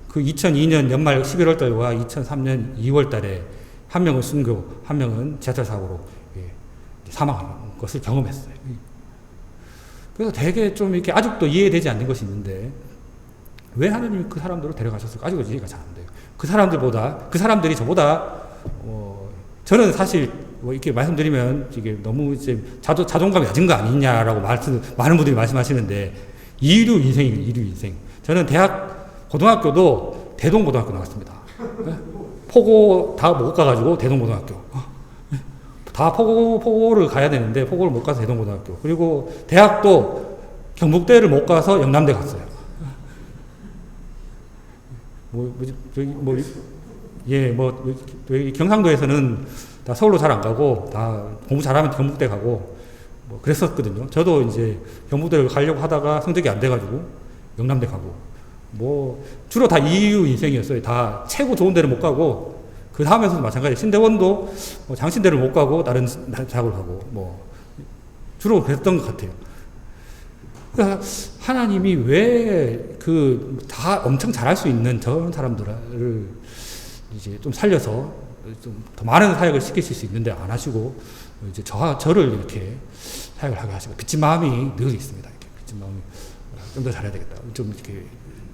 그 2002년 연말 11월 달과 2003년 2월 달에 한 명은 순교, 한 명은 지하철 사고로 사망한 것을 경험했어요. 그래서 되게 좀 이렇게 아직도 이해되지 않는 것이 있는데, 왜 하나님이 그 사람들을 데려가셨을까? 아직도 이해가 잘 안 돼요. 그 사람들이 저보다, 저는 사실 이렇게 말씀드리면 이게 너무 이제 자존감이 낮은 거 아니냐라고 많은 분들이 말씀하시는데, 이류 인생. 저는 고등학교도 대동고등학교 나왔습니다. 포고 다 못 가가지고 대동고등학교. 다 포고를 가야 되는데 포고를 못 가서 대동고등학교. 그리고 대학도 경북대를 못 가서 영남대 갔어요. 경상도에서는 다 서울로 잘 안 가고 다 공부 잘하면 경북대 가고 그랬었거든요. 저도 이제 경북대를 가려고 하다가 성적이 안 돼가지고 영남대 가고 주로 다 이유 인생이었어요. 다 최고 좋은 데를 못 가고, 그 다음에서도 마찬가지. 신대원도 장신대를 못 가고 다른 대학을 가고 주로 그랬던 것 같아요. 그러니까 하나님이 왜 다 엄청 잘할 수 있는 저런 사람들을 이제 좀 살려서 좀 더 많은 사역을 시키실 수 있는데 안 하시고, 이제 저를 이렇게 사역을 하게 하시고, 빚진 마음이 늘 있습니다. 이렇게 빚진 마음이 좀 더 잘해야 되겠다. 좀 이렇게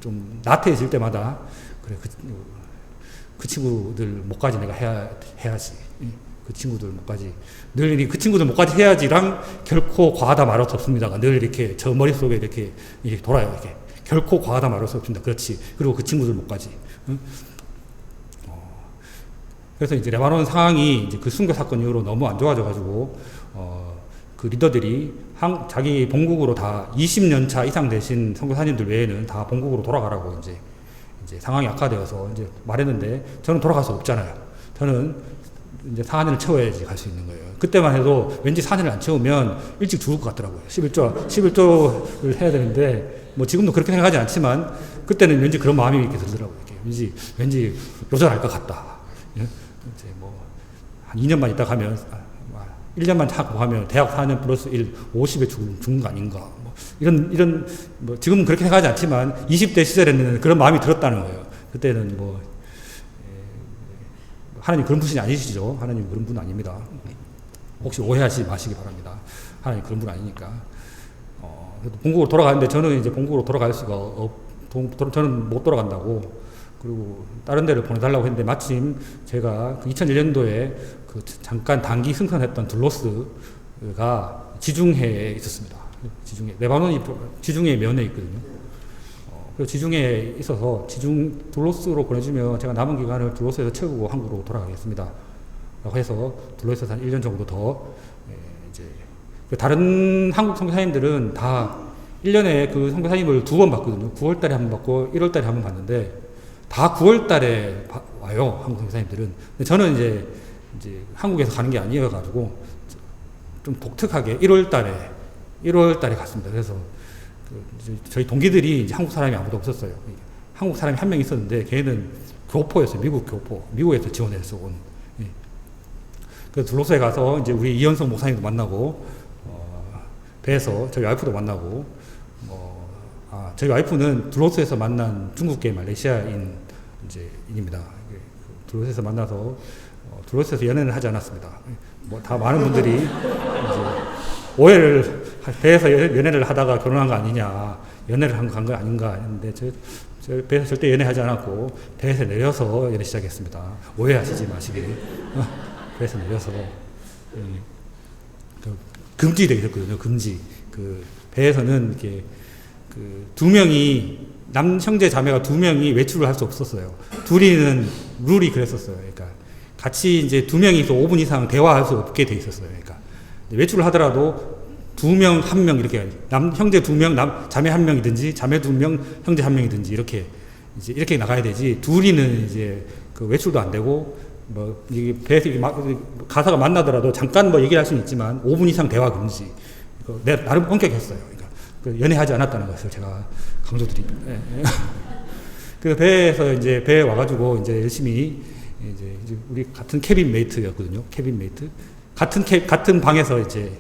좀 나태해질 때마다, 그래, 그 친구들 목까지 내가 해야지. 그 친구들 목까지. 늘 그 친구들 목까지 해야지랑 결코 과하다 말할 수 없습니다가 늘 이렇게 저 머릿속에 이렇게 돌아요. 이렇게. 결코 과하다 말할 수 없습니다. 그렇지. 그리고 그 친구들 목까지. 그래서 이제 레바논 상황이 이제 그 순교 사건 이후로 너무 안 좋아져가지고, 그 리더들이 자기 본국으로 다 20년 차 이상 되신 선교사님들 외에는 다 본국으로 돌아가라고 이제 상황이 악화되어서 이제 말했는데, 저는 돌아갈 수 없잖아요. 저는 이제 4년을 채워야지 갈 수 있는 거예요. 그때만 해도 왠지 4년을 안 채우면 일찍 죽을 것 같더라고요. 11조를 해야 되는데, 지금도 그렇게 생각하지 않지만, 그때는 왠지 그런 마음이 이렇게 들더라고요. 이렇게 왠지 요절할 것 같다. 예? 이제 한 2년만 있다 가면, 1년만 하고 가면 대학 4년 플러스 1, 50에 죽는 거 아닌가. 이런, 지금은 그렇게 생각하지 않지만, 20대 시절에는 그런 마음이 들었다는 거예요. 그때는 하나님 그런 분이 아니시죠. 하나님 그런 분 아닙니다. 혹시 오해하지 마시기 바랍니다. 하나님 그런 분 아니니까. 본국으로 돌아가는데, 저는 이제 본국으로 돌아갈 수가 저는 못 돌아간다고. 그리고 다른 데를 보내달라고 했는데 마침 제가 2001년도에 그 잠깐 단기 승선했던 둘로스가 지중해에 있었습니다. 지중해, 레바논이 지중해 면에 있거든요. 그래서 지중해에 있어서 둘로스로 보내주면 제가 남은 기간을 둘로스에서 채우고 한국으로 돌아가겠습니다. 라고 해서 둘로스에서 한 1년 정도 더 이제 다른 한국 선교사님들은 다 1년에 그 선교사님을 2번 받거든요. 9월 달에 한 번 받고 1월 달에 한 번 받는데 다 9월 달에 와요. 한국 선교사님들은. 근데 저는 이제 한국에서 가는 게 아니어가지고 좀 독특하게 1월 달에 갔습니다. 그래서 저희 동기들이 이제 한국 사람이 아무도 없었어요. 한국 사람이 한 명 있었는데 걔는 교포였어요. 미국 교포. 미국에서 지원해서 온. 그래서 둘로스에 가서 이제 우리 이현석 목사님도 만나고, 배에서 저희 와이프도 만나고, 저희 와이프는 둘로스에서 만난 중국계 말레이시아인 인입니다. 둘로스에서 만나서, 둘로스에서 연애는 하지 않았습니다. 다 많은 분들이 이제 오해를, 배에서 연애를 하다가 결혼한 거 아니냐, 연애를 간 거 아닌가 했는데, 저 배에서 절대 연애하지 않았고, 배에서 내려서 연애 시작했습니다. 오해하시지 마시길. 배에서 내려서. 금지되어 있었거든요, 금지. 배에서는 이렇게, 두 명이, 형제 자매가 2명이 외출을 할 수 없었어요. 둘이는 룰이 그랬었어요. 그러니까, 같이 이제 2명이서 5분 이상 대화할 수 없게 돼 있었어요. 그러니까, 외출을 하더라도 2명, 1명 이렇게 형제 2명, 자매 1명이든지 자매 2명, 형제 1명이든지 이렇게 나가야 되지. 둘이는 이제 그 외출도 안 되고 이게 배에서 가사가 만나더라도 잠깐 얘기할 수는 있지만 5분 이상 대화 금지. 내가 나름 엄격했어요. 그러니까 연애하지 않았다는 것을 제가 강조드립니다. 그래서 배에서 이제 배에 와가지고 이제 열심히 이제 우리 같은 캐빈 메이트였거든요. 캐빈 메이트. 같은 방에서 이제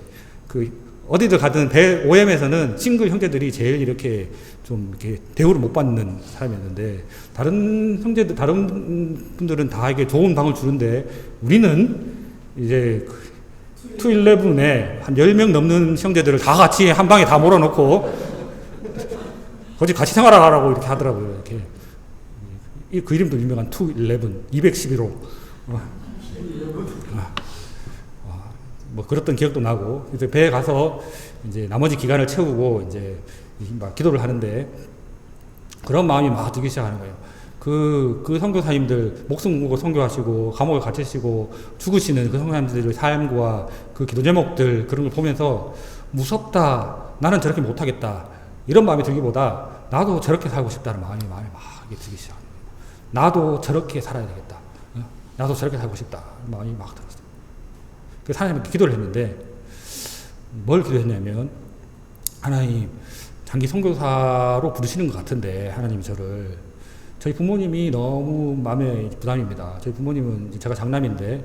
어디를 가든 배 OM에서는 싱글 형제들이 제일 이렇게 좀 이렇게 대우를 못 받는 사람이었는데 다른 분들은 다 이게 좋은 방을 주는데 우리는 이제 211에 한 10명 넘는 형제들을 다 같이 한 방에 다 몰아놓고 거기 같이 생활하라고 이렇게 하더라고요. 이렇게. 그 이름도 유명한 211, 211호. 그랬던 기억도 나고, 그래서 배에 가서 이제 나머지 기간을 채우고 이제 막 기도를 하는데 그런 마음이 막 들기 시작하는 거예요. 그 선교사님들 목숨 걸고 선교하시고 감옥에 갇히시고 죽으시는 그 선교사님들의 삶과 그 기도 제목들 그런 걸 보면서 무섭다, 나는 저렇게 못하겠다 이런 마음이 들기보다 나도 저렇게 살고 싶다는 마음이 막 들기 시작합니다. 나도 저렇게 살아야 되겠다. 나도 저렇게 살고 싶다. 마음이 막 들었어요. 그래서 하나님께 기도를 했는데 뭘 기도했냐면 하나님 장기 선교사로 부르시는 것 같은데 하나님이 저희 부모님이 너무 마음에 부담입니다. 저희 부모님은 제가 장남인데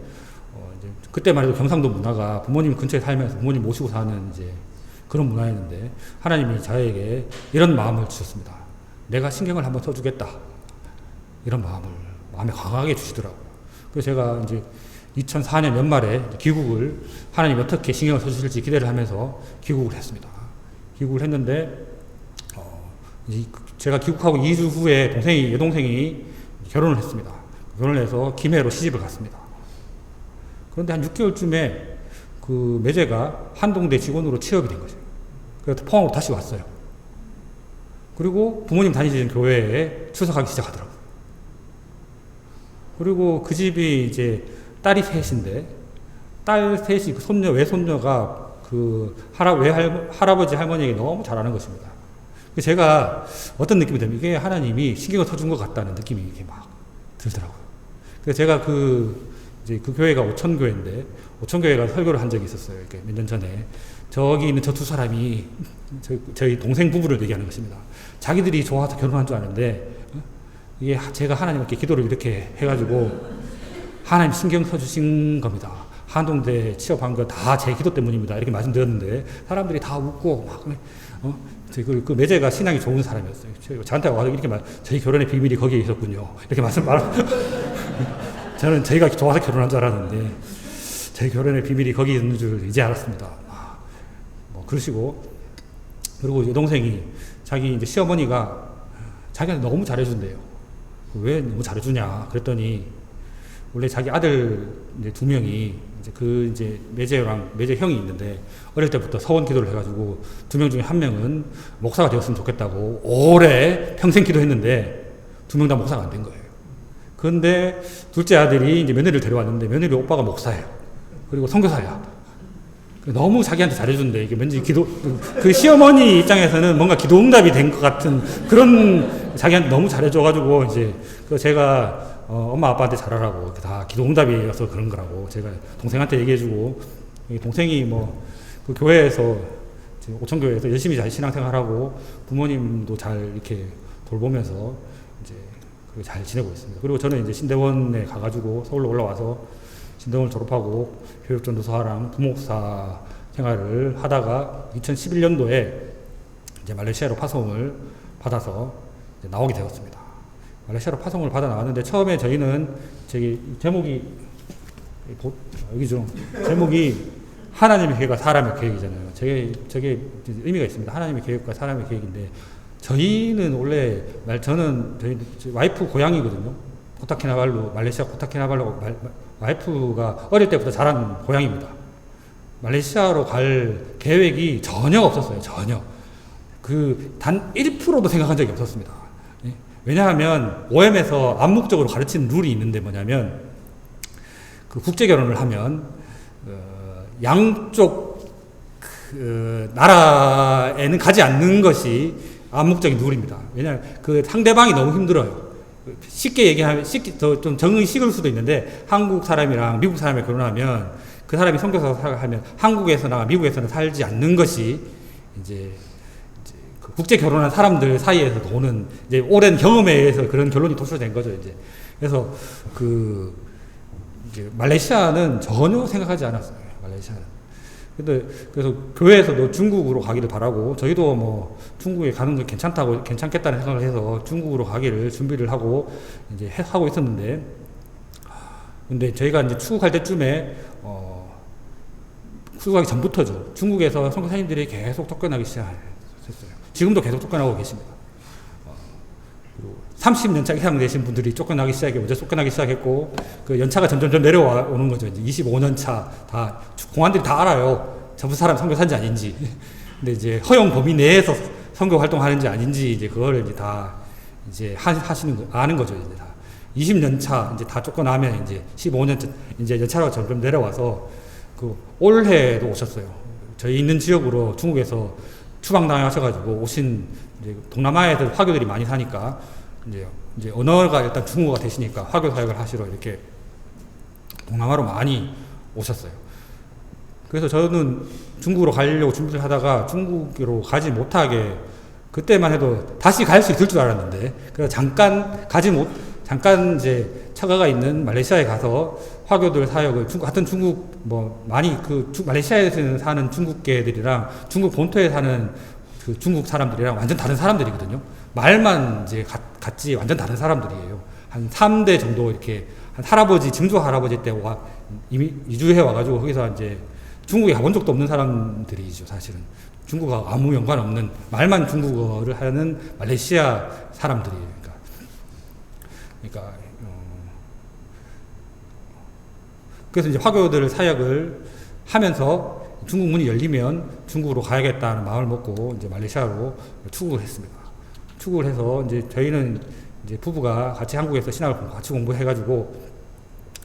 이제 그때만 해도 경상도 문화가 부모님 근처에 살면서 부모님 모시고 사는 이제 그런 문화였는데 하나님이 저에게 이런 마음을 주셨습니다. 내가 신경을 한번 써주겠다. 이런 마음에 강하게 주시더라고요. 그래서 제가 이제 2004년 연말에 귀국을 하나님 어떻게 신경을 써주실지 기대를 하면서 귀국을 했습니다. 귀국을 했는데 제가 귀국하고 2주 후에 여동생이 결혼을 했습니다. 결혼을 해서 김해로 시집을 갔습니다. 그런데 한 6개월쯤에 그 매제가 한동대 직원으로 취업이 된 거죠. 그래서 포항으로 다시 왔어요. 그리고 부모님 다니시는 교회에 출석하기 시작하더라고요. 그리고 그 집이 이제 딸이 셋인데, 딸 셋이 손녀, 외손녀가 할아버지, 할머니에게 너무 잘하는 것입니다. 제가 어떤 느낌이 들면 이게 하나님이 신경을 써준 것 같다는 느낌이 이렇게 막 들더라고요. 그래서 제가 그 교회가 오천교회인데, 오천교회가 설교를 한 적이 있었어요. 이렇게 몇 년 전에. 저기 있는 저 두 사람이 저희 동생 부부를 얘기하는 것입니다. 자기들이 좋아서 결혼한 줄 아는데, 이게 제가 하나님께 기도를 이렇게 해가지고, 하나님 신경 써주신 겁니다. 한동대 취업한 거 다 제 기도 때문입니다. 이렇게 말씀드렸는데, 사람들이 다 웃고, 그 매제가 신앙이 좋은 사람이었어요. 저한테 와서 이렇게 저희 결혼의 비밀이 거기에 있었군요. 이렇게 저는 저희가 좋아서 결혼한 줄 알았는데, 저희 결혼의 비밀이 거기에 있는 줄 이제 알았습니다. 그러시고, 그리고 여동생이 자기 이제 시어머니가 자기한테 너무 잘해준대요. 왜 너무 잘해주냐 그랬더니 원래 자기 아들 이제 2명이 이제 매제 형이 있는데 어릴 때부터 서원 기도를 해가지고 2명 중에 1명은 목사가 되었으면 좋겠다고 오래 평생 기도했는데 2명 다 목사가 안 된 거예요. 그런데 둘째 아들이 이제 며느리를 데려왔는데 며느리 오빠가 목사예요. 그리고 선교사야. 너무 자기한테 잘해준대. 이게 왠지 그 시어머니 입장에서는 뭔가 기도 응답이 된 것 같은 그런 자기한테 너무 잘해줘가지고 이제 제가 엄마 아빠한테 잘하라고 다 기도 응답이어서 그런 거라고 제가 동생한테 얘기해주고 동생이 그 교회에서 오천교회에서 열심히 잘 신앙생활하고 부모님도 잘 이렇게 돌보면서 이제 잘 지내고 있습니다. 그리고 저는 이제 신대원에 가가지고 서울로 올라와서 신대원을 졸업하고 교육전도사랑 부목사 생활을 하다가 2011년도에 이제 말레이시아로 파송을 받아서 이제 나오게 되었습니다. 말레이시아로 파송을 받아 나왔는데 처음에 저희는 제목이 하나님의 계획과 사람의 계획이잖아요. 저게 의미가 있습니다. 하나님의 계획과 사람의 계획인데 저희 와이프 고향이거든요. 코타키나발루, 말레이시아 코타키나발루 와이프가 어릴 때부터 자란 고향입니다. 말레이시아로 갈 계획이 전혀 없었어요. 전혀. 단 1%도 생각한 적이 없었습니다. 왜냐하면 OM에서 암묵적으로 가르치는 룰이 있는데 뭐냐면 국제 결혼을 하면 양쪽 나라에는 가지 않는 것이 암묵적인 룰입니다. 왜냐하면 상대방이 너무 힘들어요. 쉽게 얘기하면 좀 정의 식을 수도 있는데 한국 사람이랑 미국 사람이 결혼하면 그 사람이 선교사로 살아가면 한국에서나 미국에서는 살지 않는 것이 이제 국제 결혼한 사람들 사이에서 오는 이제 오랜 경험에 의해서 그런 결론이 도출된 거죠. 이제 그래서 이제 말레이시아는 전혀 생각하지 않았어요. 말레이시아는. 그래서 교회에서도 중국으로 가기를 바라고 저희도 중국에 가는 게 괜찮겠다는 생각을 해서 중국으로 가기를 준비를 하고 이제 하고 있었는데 근데 저희가 이제 출국할 때쯤에 출국하기 전부터죠. 중국에서 선교사님들이 계속 쫓겨나기 시작했어요. 지금도 계속 쫓겨나고 계십니다. 30년차 이상 되신 분들이 먼저 쫓겨나기 시작했고, 연차가 점점 내려오는 거죠. 이제 25년차 다, 공안들이 다 알아요. 저 사람 선교사인지 아닌지. 근데 이제 허용 범위 내에서 선교 활동하는지 아닌지, 이제 그거를 이제 아는 거죠. 이제 다. 20년차 이제 다 쫓겨나면 이제 15년차 이제 연차가 점점 내려와서, 올해도 오셨어요. 저희 있는 지역으로 중국에서 추방당하셔가지고 오신 동남아에서 화교들이 많이 사니까 이제 언어가 일단 중국어가 되시니까 화교 사역을 하시러 이렇게 동남아로 많이 오셨어요. 그래서 저는 중국으로 가려고 준비를 하다가 중국으로 가지 못하게 그때만 해도 다시 갈 수 있을 줄 알았는데 그래서 잠깐 이제 처가가 있는 말레이시아에 가서 화교들 사역을 같은 중국 많이 말레이시아에서 사는 중국계들이랑 중국 본토에 사는 중국 사람들이랑 완전 다른 사람들이거든요. 말만 이제 같지 완전 다른 사람들이에요. 한 3대 정도 이렇게 한 증조 할아버지 때 이미 이주해 와가지고 거기서 이제 중국에 가본 적도 없는 사람들이죠. 사실은 중국과 아무 연관 없는 말만 중국어를 하는 말레이시아 사람들이에요. 그래서 이제 화교들 사역을 하면서 중국 문이 열리면 중국으로 가야겠다는 마음을 먹고 이제 말레이시아로 출국을 했습니다. 출국을 해서 이제 저희는 이제 부부가 같이 한국에서 신학을 같이 공부해가지고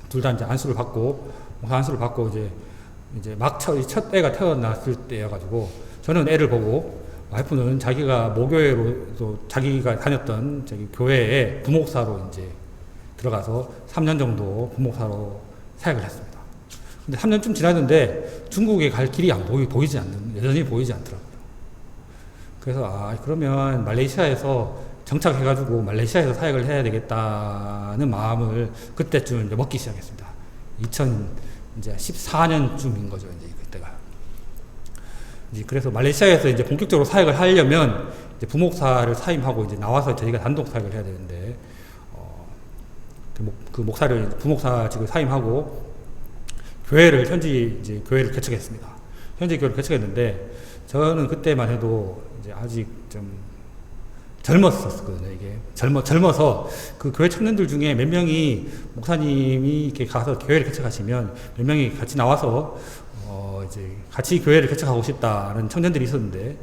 둘 다 이제 안수를 받고 이제 막 첫 애가 태어났을 때여가지고 저는 애를 보고 와이프는 자기가 모교회로 또 자기가 다녔던 교회에 부목사로 이제 들어가서 3년 정도 부목사로 사역을 했습니다. 근데 3년쯤 지났는데 중국에 갈 길이 여전히 보이지 않더라고요. 그래서 그러면 말레이시아에서 정착해가지고 말레이시아에서 사역을 해야 되겠다는 마음을 그때쯤 이제 먹기 시작했습니다. 2014년쯤인 거죠. 이제 그때가. 이제 그래서 말레이시아에서 이제 본격적으로 사역을 하려면 이제 부목사를 사임하고 이제 나와서 저희가 단독 사역을 해야 되는데 부목사직을 사임하고 현지 교회를 개척했습니다. 현지 교회를 개척했는데 저는 그때만 해도 이제 아직 좀 젊었었거든요. 이게 젊어서 그 교회 청년들 중에 몇 명이 목사님이 이렇게 가서 교회를 개척하시면 몇 명이 같이 나와서 이제 같이 교회를 개척하고 싶다는 청년들이 있었는데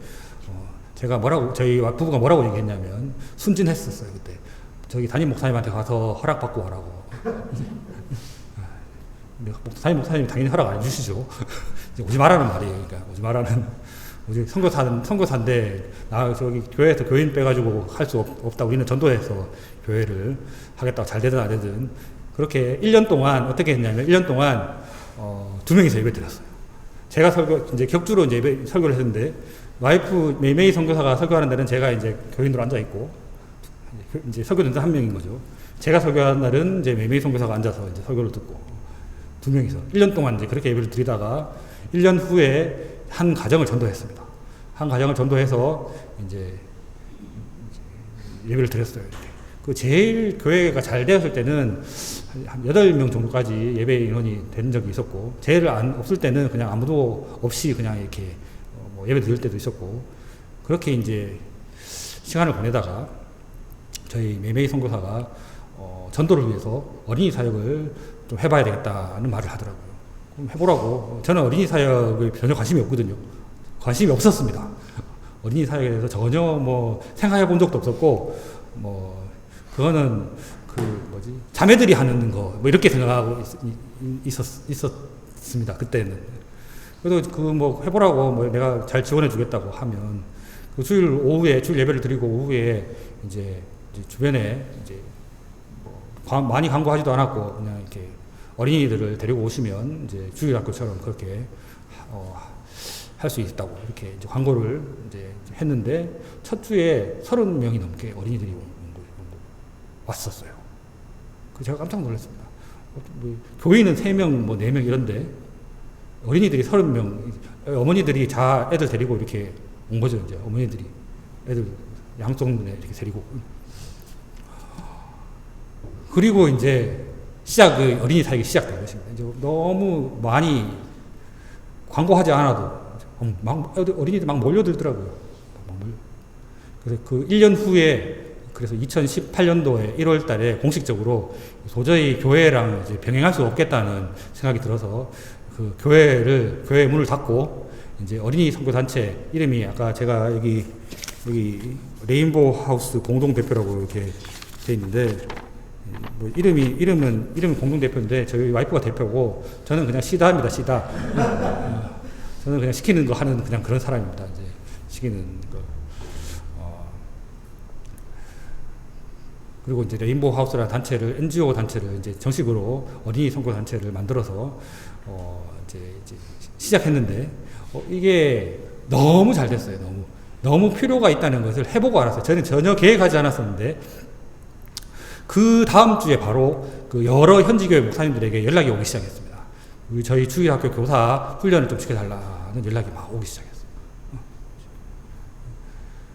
제가 저희 부부가 뭐라고 얘기했냐면 순진했었어요. 그때 저기 담임 목사님한테 가서 허락받고 와라고. 담임 목사님이 당연히 허락 안 해주시죠. 오지 말라는 말이에요. 그러니까 오지 말라는. 우리 선교사인데 나 저기 교회에서 교인 빼가지고 할 수 없다. 우리는 전도해서 교회를 하겠다고 잘 되든 안 되든 그렇게 1년 동안 어떻게 했냐면 1년 동안 2명이서 예배 드렸어요. 제가 이제 격주로 이제 설교를 했는데 와이프 메이메이 선교사가 설교하는 날은 제가 이제 교인으로 앉아 있고 이제 설교전자 1명인 거죠. 제가 설교하는 날은 이제 메이메이 선교사가 앉아서 이제 설교를 듣고 2명이서 1년 동안 이제 그렇게 예배를 드리다가 1년 후에 한 가정을 전도했습니다. 한 가정을 전도해서 이제 예배를 드렸어요. 그 제일 교회가 잘 되었을 때는 한 8명 정도까지 예배 인원이 된 적이 있었고, 제일 없을 때는 그냥 아무도 없이 그냥 이렇게 뭐 예배 드릴 때도 있었고, 그렇게 이제 시간을 보내다가 저희 매매이 선교사가 전도를 위해서 어린이 사역을 좀 해봐야 되겠다는 말을 하더라고요. 그럼 해보라고. 저는 어린이 사역에 전혀 관심이 없거든요. 관심이 없었습니다. 어린이 사역에 대해서 전혀 뭐 생각해 본 적도 없었고, 뭐 그거는 자매들이 하는 거 뭐 이렇게 생각하고 있었습니다. 그때는. 그래서 뭐 해보라고 뭐 내가 잘 지원해 주겠다고 하면 그 주일 예배를 드리고 오후에 이제 주변에 이제 뭐 많이 광고하지도 않았고 그냥 이렇게 어린이들을 데리고 오시면 이제 주일학교처럼 그렇게 할 수 있다고 이렇게 이제 광고를 이제 했는데 첫 주에 30명이 넘게 어린이들이 왔었어요. 그 제가 깜짝 놀랐습니다. 뭐 교인은 3명, 뭐 4명 이런데 어린이들이 30명, 어머니들이 애들 데리고 이렇게 온 거죠. 이제 어머니들이 애들 양쪽 눈에 이렇게 데리고. 그리고 이제 어린이 사역이 시작된 것입니다. 이제 너무 많이 광고하지 않아도 어린이들 막 몰려들더라고요. 그래서 그 1년 후에, 그래서 2018년도에 1월 달에 공식적으로 도저히 교회랑 이제 병행할 수 없겠다는 생각이 들어서 그 교회 문을 닫고 이제 어린이 선교단체 이름이 아까 제가 여기 레인보우 하우스 공동대표라고 이렇게 돼 있는데, 뭐 이름은 공동대표인데 저희 와이프가 대표고 저는 그냥 시다입니다. 시다. 저는 그냥 시키는 거 하는 그냥 그런 사람입니다. 이제 시키는 거. 그리고 이제 레인보우 하우스라는 단체를, NGO 단체를 이제 정식으로 어린이 선교 단체를 만들어서 이제 시작했는데 이게 너무 잘 됐어요. 너무 필요가 있다는 것을 해보고 알았어요. 저는 전혀 계획하지 않았었는데 그 다음 주에 바로 그 여러 현지교회 목사님들에게 연락이 오기 시작했습니다. 저희 주일학교 교사 훈련을 좀 시켜달라는 연락이 막 오기 시작했어요.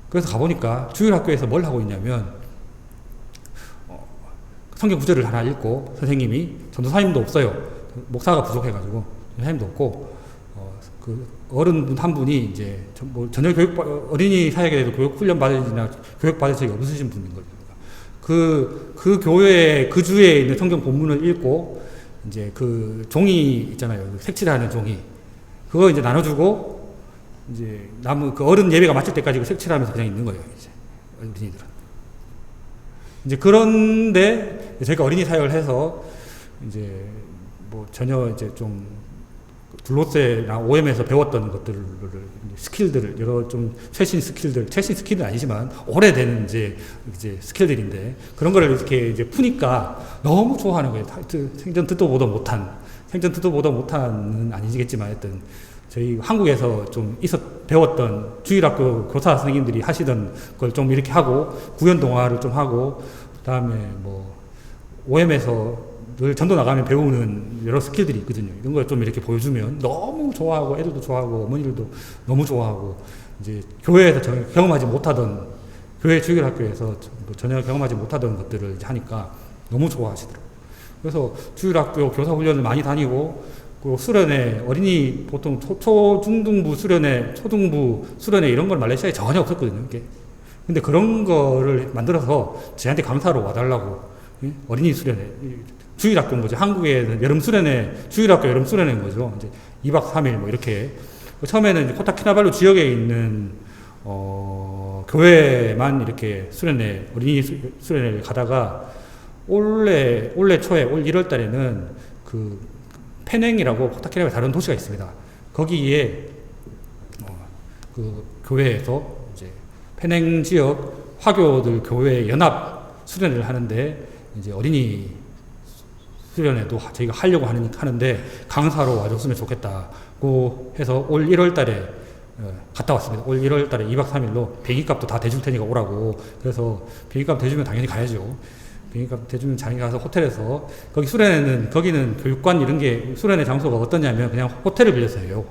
그래서 가보니까 주일학교에서 뭘 하고 있냐면 성경 구절을 하나 읽고 선생님이, 전도사님도 없어요. 목사가 부족해가지고 선생님도 없고 그 어른 한 분이 이제 뭐 전혀 어린이 사역에 대해서 교육 훈련 받으시나 교육 받을 적이 없으신 분인 거죠. 그 교회 그 주에 있는 성경 본문을 읽고 이제 그 종이 있잖아요. 색칠하는 종이. 그거 이제 나눠주고 이제 그 어른 예배가 마칠 때까지 그 색칠하면서 그냥 있는 거예요. 이제 어린이들은. 이제 그런데 제가 어린이 사역을 해서 이제 뭐 전혀 이제 좀 블로세나 OM에서 배웠던 것들을, 스킬들을, 여러 좀 최신 스킬은 아니지만 오래된 이제 스킬들인데 그런 거를 이렇게 이제 푸니까 너무 좋아하는 거예요. 생전 듣도 보도 못한은 아니겠지만 하여튼 저희 한국에서 좀 배웠던 주일학교 교사 선생님들이 하시던 걸 좀 이렇게 하고 구연 동화를 좀 하고 그다음에 뭐 OM에서 늘 전도 나가면 배우는 여러 스킬들이 있거든요. 이런 걸 좀 이렇게 보여주면 너무 좋아하고 애들도 좋아하고 어머니들도 너무 좋아하고 이제 교회에서 전혀 경험하지 못하던 교회 주일학교에서 전혀 경험하지 못하던 것들을 이제 하니까 너무 좋아하시더라고요. 그래서 주일학교 교사 훈련을 많이 다니고 그 수련회 어린이 보통 초중등부 수련회 초등부 수련회 이런 건 말레이시아에 전혀 없었거든요. 이게. 근데 그런 거를 만들어서 저한테 강사로 와달라고. 어린이 수련회. 주일학교인 거죠. 한국에는 여름 수련회, 주일학교 여름 수련회인 거죠. 이제 2박 3일 뭐 이렇게. 처음에는 이제 코타키나발루 지역에 있는, 교회만 이렇게 수련회, 어린이 수련회를 가다가 올해 초에, 올 1월 달에는 그 페냉이라고 코타키나발루 다른 도시가 있습니다. 거기에, 그 교회에서 이제 페냉 지역 화교들 교회 연합 수련회를 하는데 이제 어린이 수련회도 저희가 하려고 하는데 강사로 와줬으면 좋겠다고 해서 올 1월 달에 갔다 왔습니다. 올 1월 달에 2박 3일로 비행기값도 다 대줄 테니까 오라고. 그래서 비행기값 대주면 당연히 가야죠. 비행기값 대주면 당연히 가서 호텔에서, 거기 수련회는, 거기는 교육관 이런 게 수련회 장소가 어떠냐면 그냥 호텔을 빌려서 해요.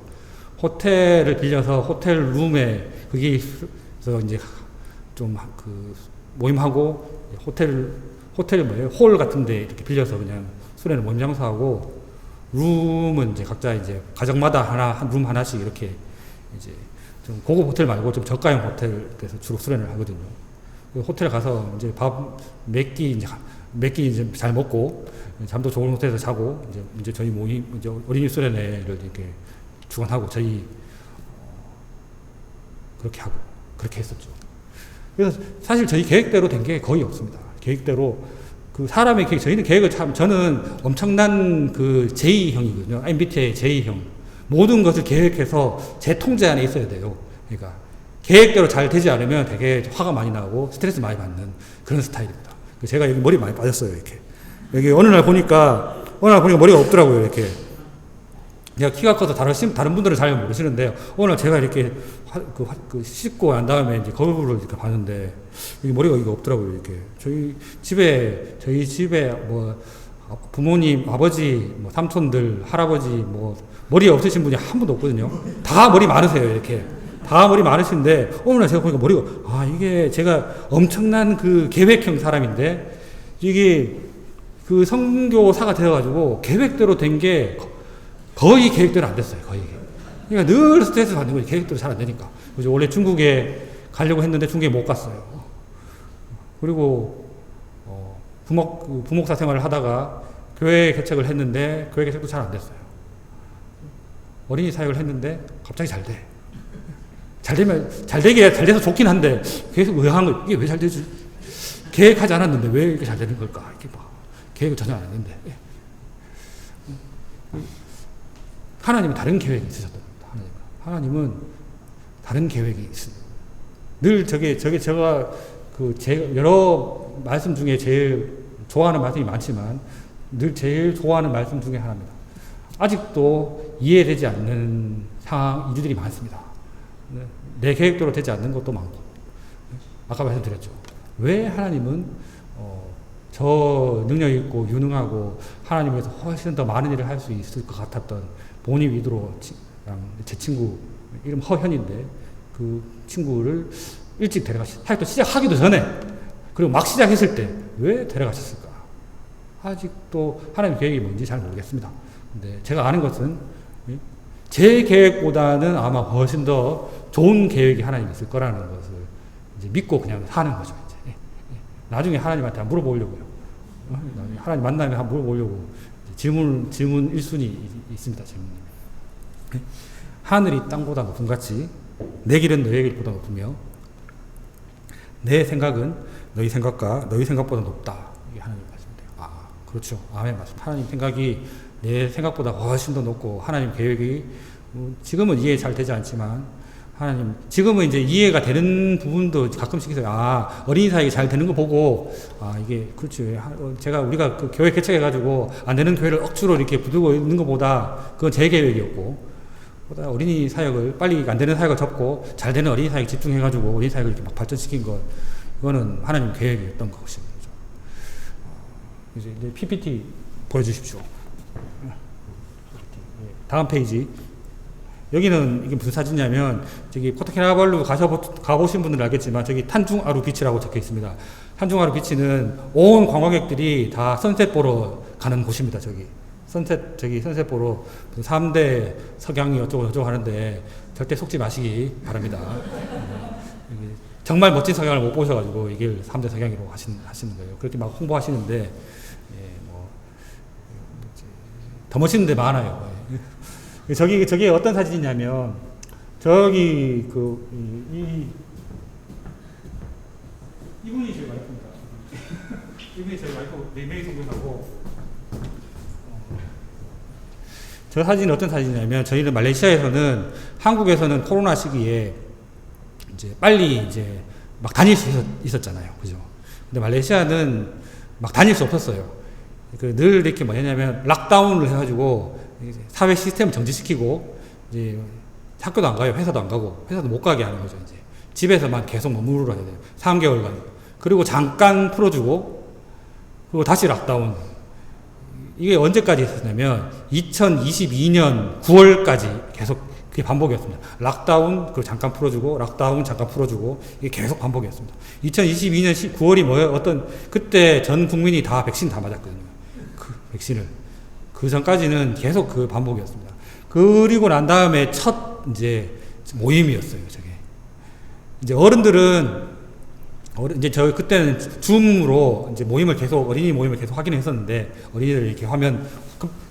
호텔을 빌려서 호텔 룸에, 거기서 이제 좀 그 모임하고, 호텔 뭐예요? 홀 같은데 이렇게 빌려서 그냥 수련회 모임 장소하고, 룸은 이제 각자 이제 가정마다 한 룸 하나씩 이렇게 이제 좀 고급 호텔 말고 좀 저가형 호텔에서 주로 수련을 하거든요. 호텔에 가서 이제 밥 몇 끼 이제 잘 먹고, 잠도 좋은 호텔에서 자고, 이제 저희 모임, 이제 어린이 수련회를 이렇게 주관하고 저희 그렇게 했었죠. 그래서 사실 저희 계획대로 된 게 거의 없습니다. 계획대로 그 사람의 계획, 저희는 계획을 저는 엄청난 그 제2형이거든요. MBTI 제2형. 모든 것을 계획해서 제 통제 안에 있어야 돼요. 그러니까 계획대로 잘 되지 않으면 되게 화가 많이 나고 스트레스 많이 받는 그런 스타일입니다. 제가 여기 머리 많이 빠졌어요. 이렇게 여기 어느 날 보니까 머리가 없더라고요. 이렇게. 제가 키가 커서 다른 분들은 잘 모르시는데, 오늘 제가 이렇게 씻고 난 다음에 이제 거울을 이렇게 봤는데, 여기 머리가 이게 없더라고요, 이렇게. 저희 집에 뭐, 부모님, 아버지, 뭐, 삼촌들, 할아버지, 뭐, 머리 없으신 분이 한 분도 없거든요. 다 머리 많으세요, 이렇게. 다 머리 많으신데, 오늘 제가 보니까 머리가, 이게 제가 엄청난 그 계획형 사람인데, 이게 그 선교사가 되어가지고 계획대로 된 게 거의 계획대로 안 됐어요, 거의. 그러니까 늘 스트레스 받는 거예요, 계획대로 잘 안 되니까. 그래서 원래 중국에 가려고 했는데 중국에 못 갔어요. 그리고, 부목사 생활을 하다가 교회 개척을 했는데 교회 개척도 잘 안 됐어요. 어린이 사역을 했는데 갑자기 잘 돼. 잘 돼서 좋긴 한데 계속 의아한 거, 이게 왜 잘 되지? 계획하지 않았는데 왜 이렇게 잘 되는 걸까? 이렇게 막 계획을 전혀 안 했는데. 하나님은 다른 계획이 있으셨던 겁니다. 하나님은 다른 계획이 있습니다. 늘 제가 여러 말씀 중에 제일 좋아하는 말씀이 많지만 늘 제일 좋아하는 말씀 중에 하나입니다. 아직도 이해되지 않는 이유들이 많습니다. 내 계획대로 되지 않는 것도 많고. 아까 말씀드렸죠. 왜 하나님은 저 능력 있고 유능하고 하나님에서 훨씬 더 많은 일을 할 수 있을 것 같았던 보니 위드로 제 친구 이름 허현인데, 그 친구를 일찍 사역도 시작하기도 전에, 그리고 막 시작했을 때 왜 데려가셨을까? 아직도 하나님 계획이 뭔지 잘 모르겠습니다. 근데 제가 아는 것은 제 계획보다는 아마 훨씬 더 좋은 계획이 하나님이 있을 거라는 것을 이제 믿고 그냥 사는 거죠. 이제. 나중에 하나님한테 한번 물어보려고요. 하나님 만나면 한번 물어보려고 질문 1순위 있습니다. 질문이. 하늘이 땅보다 높은 같이 내 길은 너의 길보다 높으며 내 생각은 너희 생각과 너희 생각보다 높다. 이게 하나님 말씀이에요. 그렇죠. 아멘. 맞습니다. 하나님 생각이 내 생각보다 훨씬 더 높고, 하나님 계획이 지금은 이해 잘 되지 않지만 하나님 지금은 이제 이해가 되는 부분도 가끔씩 있어요. 어린이 사역이 잘 되는 거 보고 이게 그렇지. 우리가 그 교회 개척해가지고 안 되는 교회를 억지로 이렇게 부두고 있는 것보다 그건 제 계획이었고, 보다 어린이 사역을 빨리 안 되는 사역을 접고 잘 되는 어린이 사역에 집중해가지고 어린이 사역을 이렇게 막 발전시킨 것, 이거는 하나님 계획이었던 것입니다. 이제 PPT 보여주십시오. 다음 페이지. 여기는 이게 무슨 사진이냐면, 저기 코타키나발루 가보신 분들은 알겠지만 저기 탄중아루 비치라고 적혀 있습니다. 탄중아루 비치는 온 관광객들이 다 선셋 보러 가는 곳입니다. 선셋 보러 3대 석양이 어쩌고 저쩌고 하는데 절대 속지 마시기 바랍니다. 정말 멋진 석양을 못 보셔가지고 이게 3대 석양이라고 하시는 거예요. 그렇게 막 홍보하시는데, 예, 더 멋있는 데 많아요. 예. 저게 어떤 사진이냐면, 저기, 이분이 제일 와이프입니다. 이분이 제일 와이프, 네명이 성공하고, 저 사진은 어떤 사진이냐면, 저희는 말레이시아에서는, 한국에서는 코로나 시기에, 이제 빨리 이제 막 다닐 수 있었잖아요. 그죠? 근데 말레이시아는 막 다닐 수 없었어요. 늘 이렇게 뭐냐면, 락다운을 해가지고, 사회 시스템을 정지시키고, 이제 학교도 안 가요. 회사도 안 가고, 회사도 못 가게 하는 거죠. 이제 집에서만 계속 머무르라 해야 돼요. 3개월간. 그리고 잠깐 풀어주고, 그리고 다시 락다운. 이게 언제까지 있었냐면 2022년 9월까지 계속 그게 반복이었습니다. 락다운, 그리고 잠깐 풀어주고, 락다운, 잠깐 풀어주고, 이게 계속 반복이었습니다. 2022년 9월이 뭐예요? 그때 전 국민이 다 백신 다 맞았거든요. 그 백신을. 그 전까지는 계속 그 반복이었습니다. 그리고 난 다음에 첫 이제 모임이었어요, 저게. 이제 이제 저 그때는 줌으로 이제 어린이 모임을 계속 하긴 했었는데, 어린이들 이렇게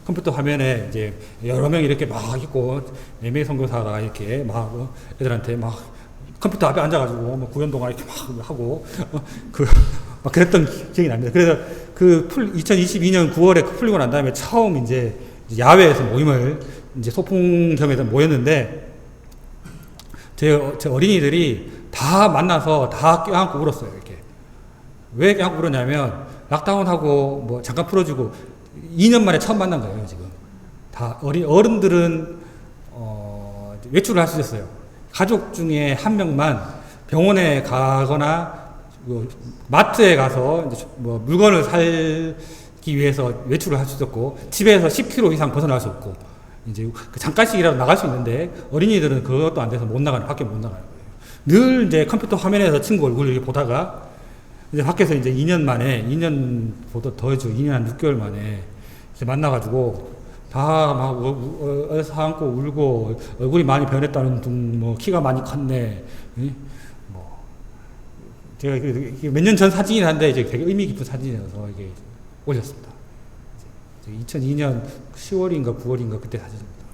컴퓨터 화면에 이제 여러 명이 이렇게 막 있고, 4명의 선교사가 이렇게 막 애들한테 막 컴퓨터 앞에 앉아가지고 막 구연동화 이렇게 막 하고, 막 그랬던 기억이 납니다. 그래서 2022년 9월에 풀리고 난 다음에 처음 이제 야외에서 모임을 이제 소풍 겸해서 모였는데, 제 어린이들이 다 만나서 다 껴안고 울었어요, 이렇게. 왜 껴안고 울었냐면, 락다운하고 뭐 잠깐 풀어주고, 2년 만에 처음 만난 거예요, 지금. 다 어른들은, 외출을 할 수 있었어요. 가족 중에 한 명만 병원에 가거나, 마트에 가서 이제 뭐 물건을 살기 위해서 외출을 할 수 있었고, 집에서 10km 이상 벗어날 수 없고, 이제 잠깐씩이라도 나갈 수 있는데, 어린이들은 그것도 안 돼서 밖에 못 나가요. 늘 이제 컴퓨터 화면에서 친구 얼굴을 이렇게 보다가, 이제 밖에서 이제 2년보다 더죠. 2년 한 6개월 만에 이제 만나가지고, 다 막 어서 안고 울고, 얼굴이 많이 변했다는 둥, 뭐, 키가 많이 컸네. 뭐, 제가 몇 년 전 사진이긴 한데, 이제 되게 의미 깊은 사진이어서 이게 올렸습니다. 2002년 10월인가 9월인가 그때 사진입니다.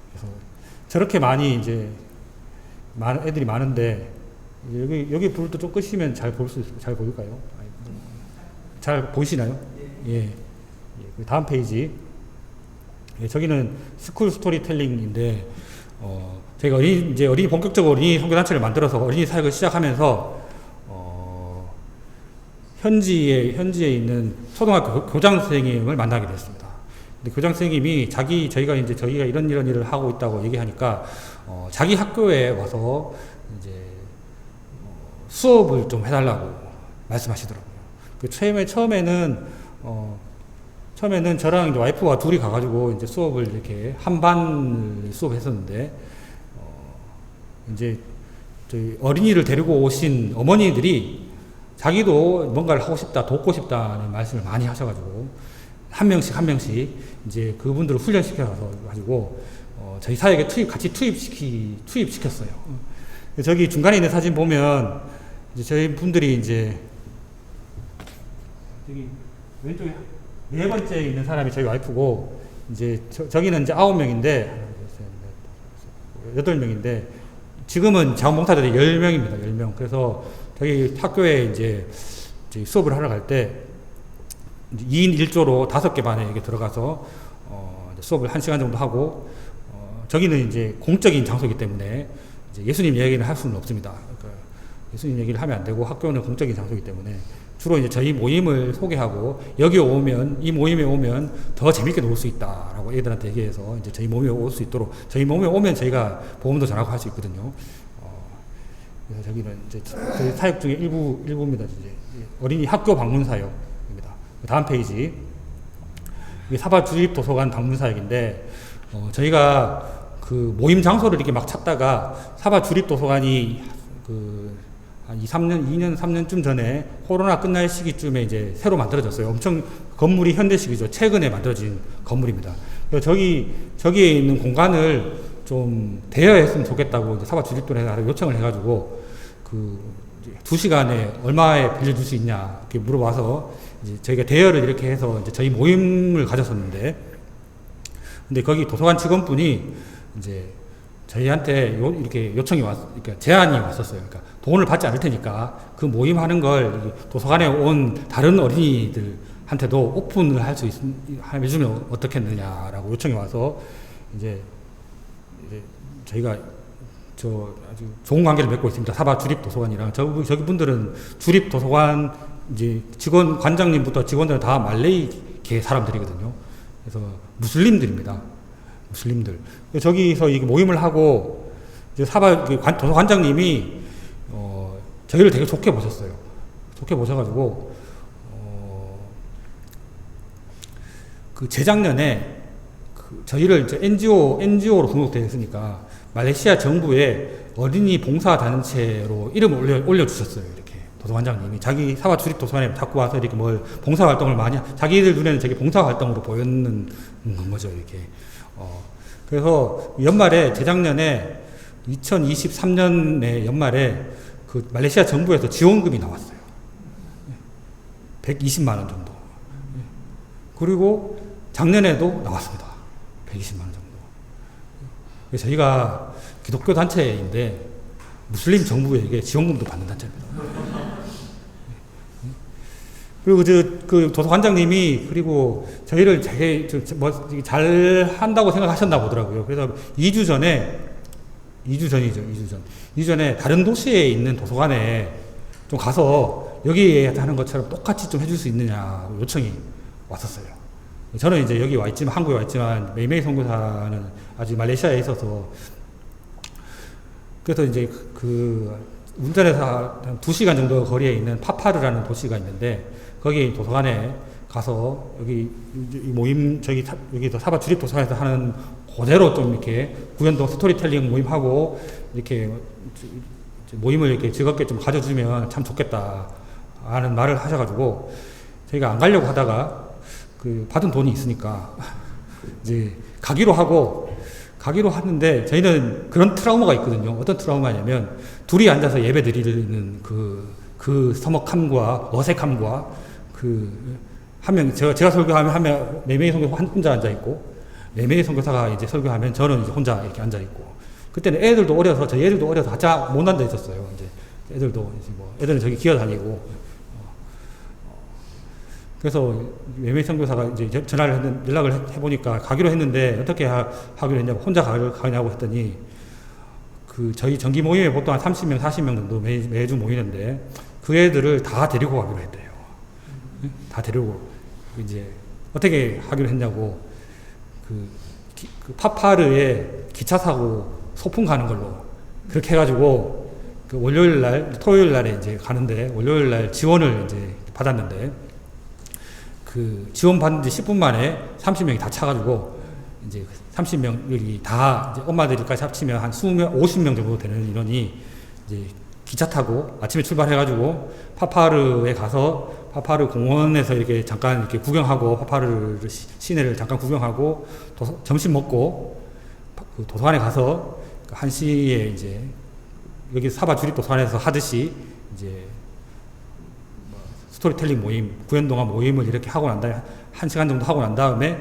그래서 저렇게 많이 이제, 애들이 많은데, 여기 불도 좀 끄시면 잘 보일까요? 잘 보이시나요? 예. 다음 페이지. 예, 저기는 스쿨 스토리텔링인데, 저희가 어린이 본격적으로 어린이 선교단체를 만들어서 어린이 사역을 시작하면서, 현지에 있는 초등학교 교장 선생님을 만나게 됐습니다. 근데 교장 선생님이 저희가 이런 일을 하고 있다고 얘기하니까, 자기 학교에 와서 이제 수업을 좀 해달라고 말씀하시더라고요. 처음에는 저랑 이제 와이프와 둘이 가가지고 이제 수업을 이렇게 한 반을 수업했었는데, 이제 저희 어린이를 데리고 오신 어머니들이 자기도 뭔가를 하고 싶다, 돕고 싶다는 말씀을 많이 하셔가지고, 한 명씩 이제 그분들을 훈련시켜가지고, 저희 사역에 같이 투입시켰어요. 저기 중간에 있는 사진 보면, 이제 저희 분들이 이제, 저기 왼쪽에 4번째 있는 사람이 저희 와이프고, 이제 저기는 이제 9명인데, 8명인데, 지금은 자원봉사자들이 10명입니다, 10명. 그래서 저희 학교에 이제 수업을 하러 갈 때, 2인 1조로 5개 반에 이렇게 들어가서, 수업을 1시간 정도 하고, 저기는 이제 공적인 장소이기 때문에 이제 예수님 얘기를 할 수는 없습니다. 그러니까 예수님 얘기를 하면 안 되고, 학교는 공적인 장소이기 때문에 주로 이제 저희 모임을 소개하고, 이 모임에 오면 더 재밌게 놀 수 있다라고 애들한테 얘기해서 이제 저희 모임에 올 수 있도록, 저희 모임에 오면 저희가 보험도 전하고 할 수 있거든요. 그래서 저기는 이제 저희 사역 중에 일부입니다. 이제 어린이 학교 방문 사역입니다. 다음 페이지. 이게 사바 주립 도서관 방문 사역인데, 저희가 그 모임 장소를 이렇게 막 찾다가 사바 주립 도서관이 한 2년, 3년쯤 전에 코로나 끝날 시기쯤에 이제 새로 만들어졌어요. 엄청 건물이 현대식이죠. 최근에 만들어진 건물입니다. 그래서 저기에 있는 공간을 좀 대여했으면 좋겠다고 이제 사바 주립도에서 요청을 해가지고, 이제 2시간에 얼마에 빌려줄 수 있냐 이렇게 물어봐서 이제 저희가 대여를 이렇게 해서 이제 저희 모임을 가졌었는데, 근데 거기 도서관 직원분이 이제 저희한테 이렇게 요청이 그러니까 제안이 왔었어요. 그러니까 돈을 받지 않을 테니까 그 모임 하는 걸 도서관에 온 다른 어린이들한테도 오픈을 할 수 해주면 어떻겠느냐라고 요청이 와서 이제 저희가 아주 좋은 관계를 맺고 있습니다. 사바 주립 도서관이랑 저기 분들은 주립 도서관 이제 관장님부터 직원들은 다 말레이계 사람들이거든요. 그래서 무슬림들입니다. 무슬림들. 저기서 이게 모임을 하고 이제 사바 도서관장님이 저희를 되게 좋게 보셨어요. 좋게 보셔가지고 그 재작년에 저희를 이제 NGO로 등록되어 있으니까 말레이시아 정부의 어린이 봉사단체로 이름을 올려주셨어요. 이렇게 도서관장님이 자기 사바 주립 도서관에 갖고 와서 이렇게 뭘 봉사활동을 많이 자기들 눈에는 되게 봉사활동으로 보였는 거죠. 이렇게 그래서 연말에 재작년에 2023년에 연말에 그 말레이시아 정부에서 지원금이 나왔어요. 120만 원 정도. 그리고 작년에도 나왔습니다. 120만 원 정도. 저희가 기독교 단체인데 무슬림 정부에게 지원금도 받는 단체입니다. 그리고 그 도서관장님이 그리고 저희를 되게 잘 한다고 생각하셨나 보더라고요. 그래서 2주 전에 다른 도시에 있는 도서관에 좀 가서 여기에 하는 것처럼 똑같이 좀 해줄 수 있느냐 요청이 왔었어요. 저는 이제 여기 와 있지만, 한국에 와 있지만, 메이메이 선교사는 아직 말레이시아에 있어서, 그래서 이제 운전해서 한 2시간 정도 거리에 있는 파파르라는 도시가 있는데, 거기 도서관에 가서, 여기 모임, 여기서 사바 주립 도서관에서 하는 그대로 좀 이렇게 구연동 스토리텔링 모임하고, 이렇게 모임을 이렇게 즐겁게 좀 가져주면 참 좋겠다 하는 말을 하셔가지고, 저희가 안 가려고 하다가, 받은 돈이 있으니까 이제 가기로 하는데 저희는 그런 트라우마가 있거든요. 어떤 트라우마냐면 둘이 앉아서 예배 드리는 그 서먹함과 어색함과 제가 설교하면 한 명, 4명의 선교사 혼자 앉아있고 4명의 선교사가 이제 설교하면 저는 이제 혼자 이렇게 앉아있고, 그때는 저희 애들도 어려서 같이 못 앉아 있었어요. 이제 애들은 저기 기어다니고, 그래서 매매 선교사가 이제 연락을 해보니까 가기로 했는데 어떻게 하기로 했냐고, 혼자 가냐고 했더니 저희 정기 모임에 보통 한 30명, 40명 정도 매주 모이는데 그 애들을 다 데리고 가기로 했대요. 다 데리고 이제 어떻게 하기로 했냐고, 그 파파르에 기차 사고 소풍 가는 걸로 그렇게 해가지고 토요일 날에 이제 가는데 월요일 날 지원을 이제 받았는데, 지원 받은 지 10분 만에 30명이 다 차가지고, 이제 30명이 다, 이제 엄마들까지 합치면 한 50명 정도 되는 인원이 이제 기차 타고 아침에 출발해가지고 파파르에 가서 파파르 공원에서 이렇게 잠깐 이렇게 구경하고, 파파르 시내를 잠깐 구경하고, 점심 먹고, 도서관에 가서 1시에 이제 여기 사바 주립 도서관에서 하듯이 이제 스토리텔링 모임, 구연동화 모임을 이렇게 하고 난 다음에 1시간 정도 하고 난 다음에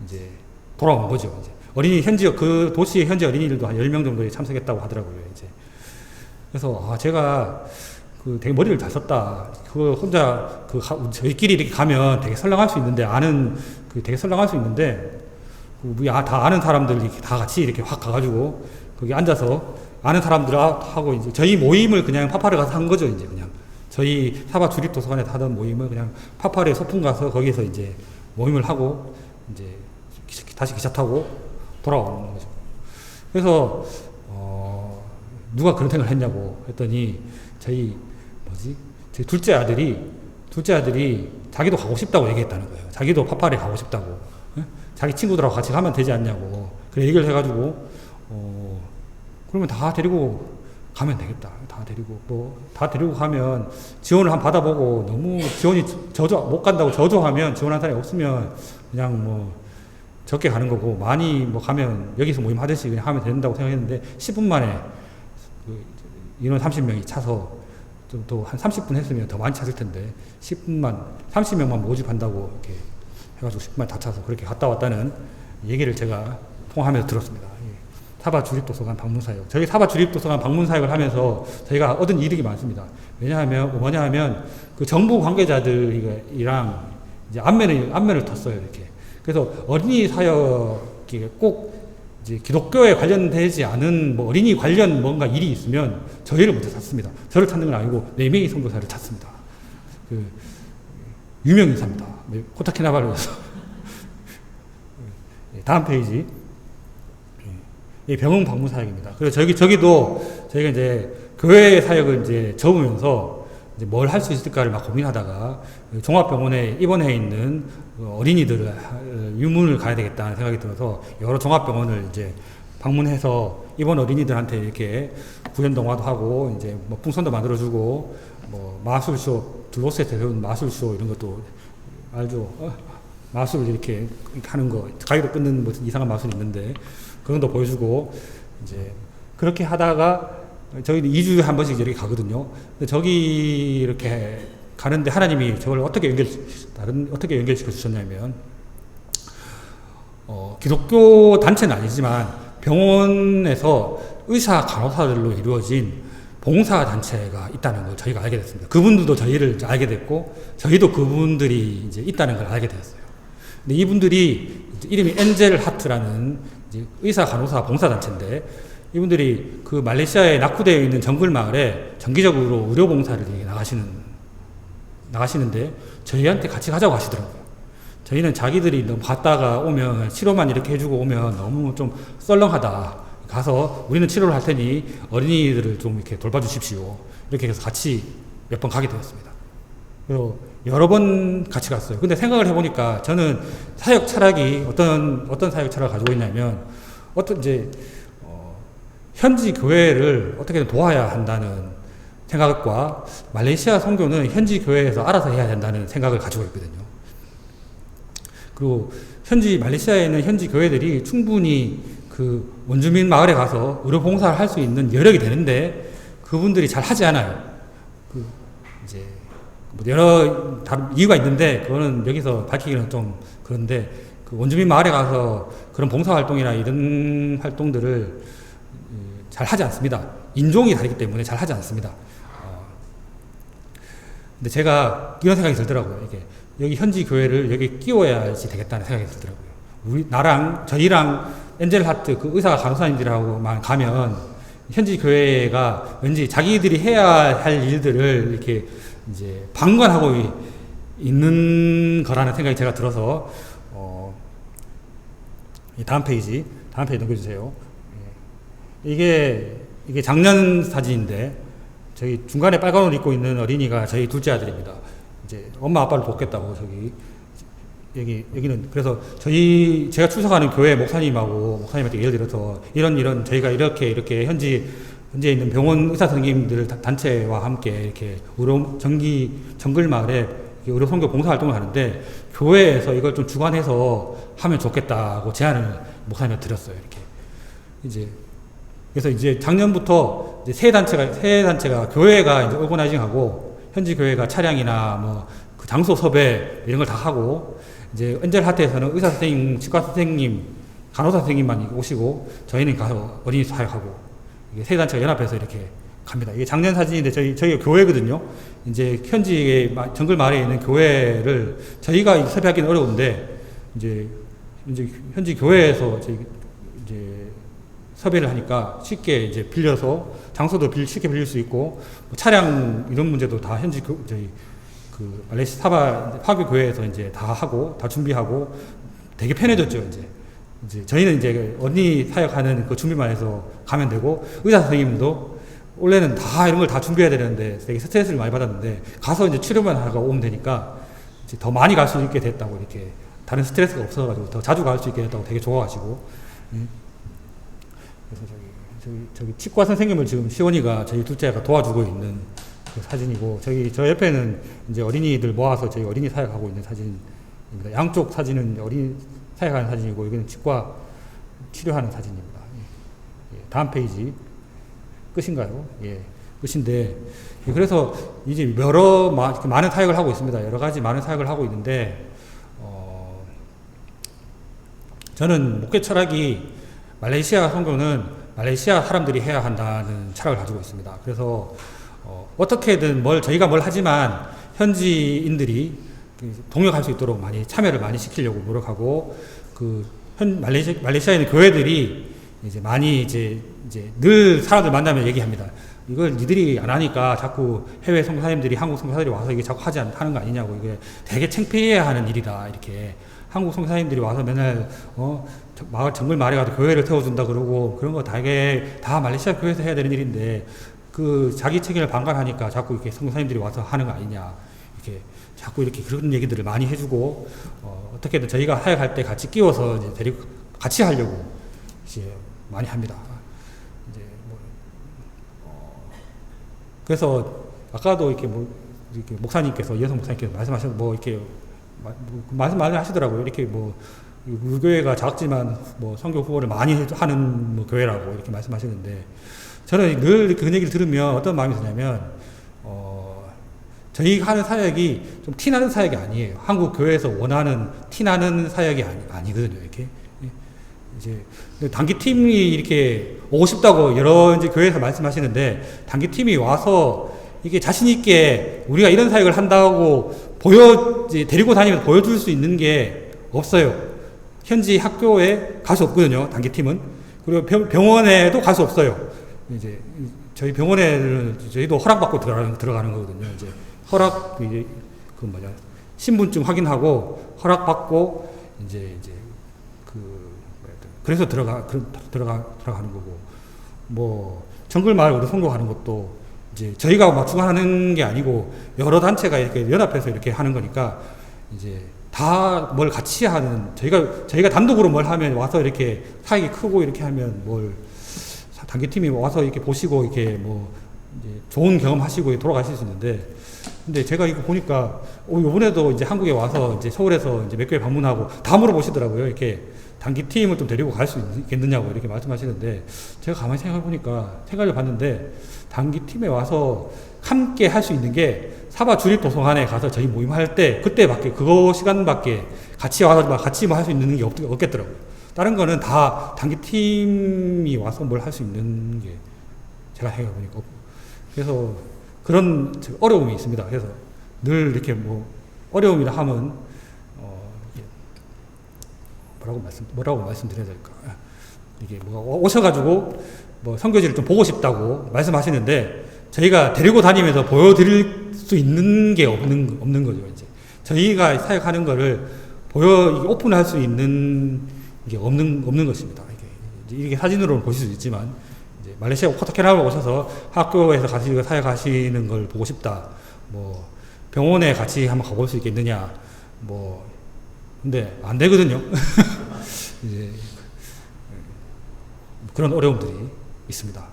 이제 돌아온 거죠. 이제 그 도시의 현지 어린이들도 한 10명 정도 참석했다고 하더라고요. 이제 그래서 제가 되게 머리를 잘 썼다. 혼자 저희끼리 이렇게 가면 되게 설렁할 수 있는데, 되게 설렁할 수 있는데, 다 아는 사람들 이렇게 다 같이 이렇게 확 가가지고 거기 앉아서 아는 사람들하고 이제 저희 모임을 그냥 파파르 가서 한 거죠. 이제 그냥 저희 사바 주립 도서관에서 하던 모임을 그냥 파파르에 소풍 가서 거기서 이제 모임을 하고 이제 다시 기차 타고 돌아오는 거죠. 그래서 누가 그런 생각을 했냐고 했더니 저희 둘째 아들이 자기도 가고 싶다고 얘기했다는 거예요. 자기도 파파르에 가고 싶다고. 자기 친구들하고 같이 가면 되지 않냐고. 그래 얘기를 해가지고 그러면 다 데리고 가면 되겠다. 다 데리고 가면 지원을 한번 받아보고, 너무 지원이 못 간다고 저조하면, 지원한 사람이 없으면 그냥 적게 가는 거고, 많이 가면 여기서 모임 하듯이 그냥 하면 된다고 생각했는데 10분 만에 인원 30명이 차서 또 한 30분 했으면 더 많이 찼을 텐데 10분만 30명만 모집한다고 이렇게 해가지고 10분만 다 차서 그렇게 갔다 왔다는 얘기를 제가 통화하면서 들었습니다. 사바 주립도서관 방문 사역. 저희 사바 주립도서관 방문 사역을 하면서 저희가 얻은 이득이 많습니다. 뭐냐 하면 그 정부 관계자들이랑 이제 안면을 텄어요, 이렇게. 그래서 어린이 사역이 꼭 이제 기독교에 관련되지 않은 뭐 어린이 관련 뭔가 일이 있으면 저희를 먼저 찾습니다. 저를 찾는 건 아니고 4명의 선교사를 찾습니다. 그 유명 인사입니다. 코타키나발루에서. 다음 페이지. 이 병원 방문 사역입니다. 그래서 저기도 저희가 이제 교회 사역을 이제 접으면서 이제 뭘 할 수 있을까를 막 고민하다가 종합병원에 입원해 있는 어린이들을 유문을 가야 되겠다는 생각이 들어서 여러 종합병원을 이제 방문해서 입원 어린이들한테 이렇게 구연 동화도 하고 이제 뭐 풍선도 만들어주고 뭐 마술쇼 둘로스에서 배운 마술쇼 이런 것도 알죠? 마술 이렇게 하는 거 가위로 끊는 무슨 이상한 마술이 있는데 그런 것도 보여주고 이제 그렇게 하다가 저희는 2주에 한 번씩 이렇게 가거든요. 근데 저기 이렇게 가는데 하나님이 저를 어떻게 연결시켜 주셨냐면 기독교 단체는 아니지만 병원에서 의사 간호사들로 이루어진 봉사 단체가 있다는 걸 저희가 알게 됐습니다. 그분들도 저희를 알게 됐고 저희도 그분들이 이제 있다는 걸 알게 되었어요. 근데 이분들이 이름이 엔젤 하트라는 이제 의사 간호사 봉사 단체인데 이분들이 그 말레이시아에 낙후되어 있는 정글 마을에 정기적으로 의료 봉사를 나가시는데 저희한테 같이 가자고 하시더라고요. 저희는 자기들이 너무 갔다가 오면 치료만 이렇게 해주고 오면 너무 좀 썰렁하다. 가서 우리는 치료를 할 테니 어린이들을 좀 이렇게 돌봐주십시오. 이렇게 해서 같이 몇 번 가게 되었습니다. 그리고 여러 번 같이 갔어요. 근데 생각을 해보니까 저는 사역 철학이 어떤 사역 철학을 가지고 있냐면 현지 교회를 어떻게든 도와야 한다는 생각과 말레이시아 선교는 현지 교회에서 알아서 해야 된다는 생각을 가지고 있거든요. 그리고 말레이시아에 있는 현지 교회들이 충분히 그 원주민 마을에 가서 의료 봉사를 할 수 있는 여력이 되는데 그분들이 잘 하지 않아요. 이제 뭐 여러 다른 이유가 있는데 그거는 여기서 밝히기는 좀 그런데 그 원주민 마을에 가서 그런 봉사 활동이나 이런 활동들을 잘 하지 않습니다. 인종이 다르기 때문에 잘 하지 않습니다. 근데 제가 이런 생각이 들더라고요. 이게 여기 현지 교회를 여기 끼워야지 되겠다는 생각이 들더라고요. 저희랑 엔젤 하트 그 의사 간호사님들하고만 가면 현지 교회가 왠지 자기들이 해야 할 일들을 이렇게 이제 방관하고 있는 거라는 생각이 제가 들어서 다음 페이지 넘겨주세요. 이게 작년 사진인데 저희 중간에 빨간 옷 입고 있는 어린이가 저희 둘째 아들입니다. 이제 엄마 아빠를 돕겠다고 여기는 그래서 제가 출석하는 교회 목사님한테 예를 들어서 이런 저희가 이렇게 현지에 있는 병원 의사 선생님들 단체와 함께 이렇게 정글 마을에 의료 선교 봉사 활동을 하는데 교회에서 이걸 좀 주관해서 하면 좋겠다고 제안을 목사님한테 드렸어요. 이렇게 그래서 이제 작년부터 이제 세 단체가 교회가 이제 오거나이징하고 현지 교회가 차량이나 뭐 그 장소 섭외 이런 걸 다 하고 이제 엔젤 하트에서는 의사 선생님, 치과 선생님, 간호사 선생님만 오시고 저희는 가서 어린이 사역하고 이게 세 단체가 연합해서 이렇게 갑니다. 이게 작년 사진인데 저희가 교회거든요. 이제 현지의 정글 마을에 있는 교회를 저희가 섭외하기는 어려운데 이제 현지 교회에서 이제 섭외를 하니까 쉽게 이제 빌려서 장소도 쉽게 빌릴 수 있고 뭐 차량 이런 문제도 다 현지 그 말레이시아 사바 화교 교회에서 이제 다 하고 다 준비하고 되게 편해졌죠. 이제 저희는 이제 어린이 사역하는 그 준비만 해서 가면 되고 의사 선생님도 원래는 다 이런 걸 다 준비해야 되는데 되게 스트레스를 많이 받았는데 가서 이제 치료만 하고 오면 되니까 이제 더 많이 갈 수 있게 됐다고 이렇게 다른 스트레스가 없어가지고 더 자주 갈 수 있게 됐다고 되게 좋아가지고 그래서 저기 치과 선생님을 지금 시원이가 저희 둘째가 도와주고 있는 그 사진이고 저 옆에는 이제 어린이들 모아서 저희 어린이 사역하고 있는 사진입니다. 양쪽 사진은 어린이 사역하는 사진이고 여기는 치과 치료하는 사진입니다. 다음 페이지 끝인가요? 것인데, 그래서 이제 많은 사역을 하고 있습니다. 여러 가지 많은 사역을 하고 있는데, 저는 목회 철학이 말레이시아 선교는 말레이시아 사람들이 해야 한다는 철학을 가지고 있습니다. 그래서 어떻게든 저희가 뭘 하지만 현지인들이 동역할 수 있도록 많이 참여를 많이 시키려고 노력하고, 말레이시아에 있는 교회들이 이제 많이 이제 늘 사람들 만나면 얘기합니다. 이걸 니들이 안 하니까 자꾸 해외 선교사님들이, 한국 선교사들이 와서 이게 자꾸 하는 거 아니냐고, 이게 되게 창피해야 하는 일이다, 이렇게. 한국 선교사님들이 와서 맨날 정글 마을에 가서 교회를 태워준다 그러고, 그런 거 다 말레이시아 교회에서 해야 되는 일인데, 자기 책임을 방관하니까 자꾸 이렇게 선교사님들이 와서 하는 거 아니냐, 이렇게 자꾸 이렇게 그런 얘기들을 많이 해주고, 어떻게든 저희가 사역할 때 같이 끼워서 이제 같이 하려고 이제 많이 합니다. 이제 그래서 아까도 이렇게 이렇게 목사님께서, 이현성 목사님께서 말씀하셔서 이렇게 말씀 많이 하시더라고요. 이렇게 우리 교회가 작지만 선교 후보를 많이 하는 교회라고 이렇게 말씀하시는데, 저는 늘 그 얘기를 들으면 어떤 마음이 드냐면, 저희 하는 사역이 좀 티나는 사역이 아니에요. 한국 교회에서 원하는 티나는 사역이 아니거든요. 이렇게. 이제 단기팀이 이렇게 오고 싶다고 여러 이제 교회에서 말씀하시는데, 단기팀이 와서 이게 자신있게 우리가 이런 사역을 한다고 데리고 다니면서 보여줄 수 있는 게 없어요. 현지 학교에 갈 수 없거든요, 단기팀은. 그리고 병원에도 갈 수 없어요. 이제 저희 병원에는 저희도 허락받고 들어가는 거거든요. 이제 신분증 확인하고 허락받고 그래서 들어가는 거고, 정글 마을으로 선거하는 것도 이제 저희가 주관하는 게 아니고 여러 단체가 이렇게 연합해서 이렇게 하는 거니까, 이제 다 뭘 같이 하는, 저희가 단독으로 뭘 하면 와서 이렇게 사역이 크고 이렇게 하면 단기팀이 와서 이렇게 보시고 이렇게 이제 좋은 경험 하시고 돌아가실 수 있는데, 근데 제가 이거 보니까 요번에도 이제 한국에 와서 이제 서울에서 이제 몇 교회 방문하고 다 물어보시더라고요. 이렇게 단기팀을 좀 데리고 갈 수 있겠느냐고 이렇게 말씀하시는데, 제가 가만히 생각을 봤는데, 단기팀에 와서 함께 할 수 있는 게 사바 주립도서관에 가서 저희 모임할 때 그때밖에, 그거 시간밖에 같이 와서 같이 할 수 있는 게 없겠더라고요. 다른 거는 다 단기팀이 와서 뭘 할 수 있는 게 제가 생각해보니까 없고, 그래서 그런 어려움이 있습니다. 그래서 늘 이렇게 어려움이라 하면 뭐라고 말씀드려야 될까? 이게 오셔가지고 선교지를 좀 보고 싶다고 말씀하시는데, 저희가 데리고 다니면서 보여드릴 수 있는 게 없는 거죠. 이제 저희가 사역하는 거를 오픈할 수 있는 게 없는 것입니다. 이게 사진으로는 보실 수 있지만, 이제 말레이시아 코타키나발루 오셔서 학교에서 같이 사역하시는 걸 보고 싶다, 병원에 같이 한번 가볼 수 있겠느냐, 근데 안 되거든요. 이제 그런 어려움들이 있습니다.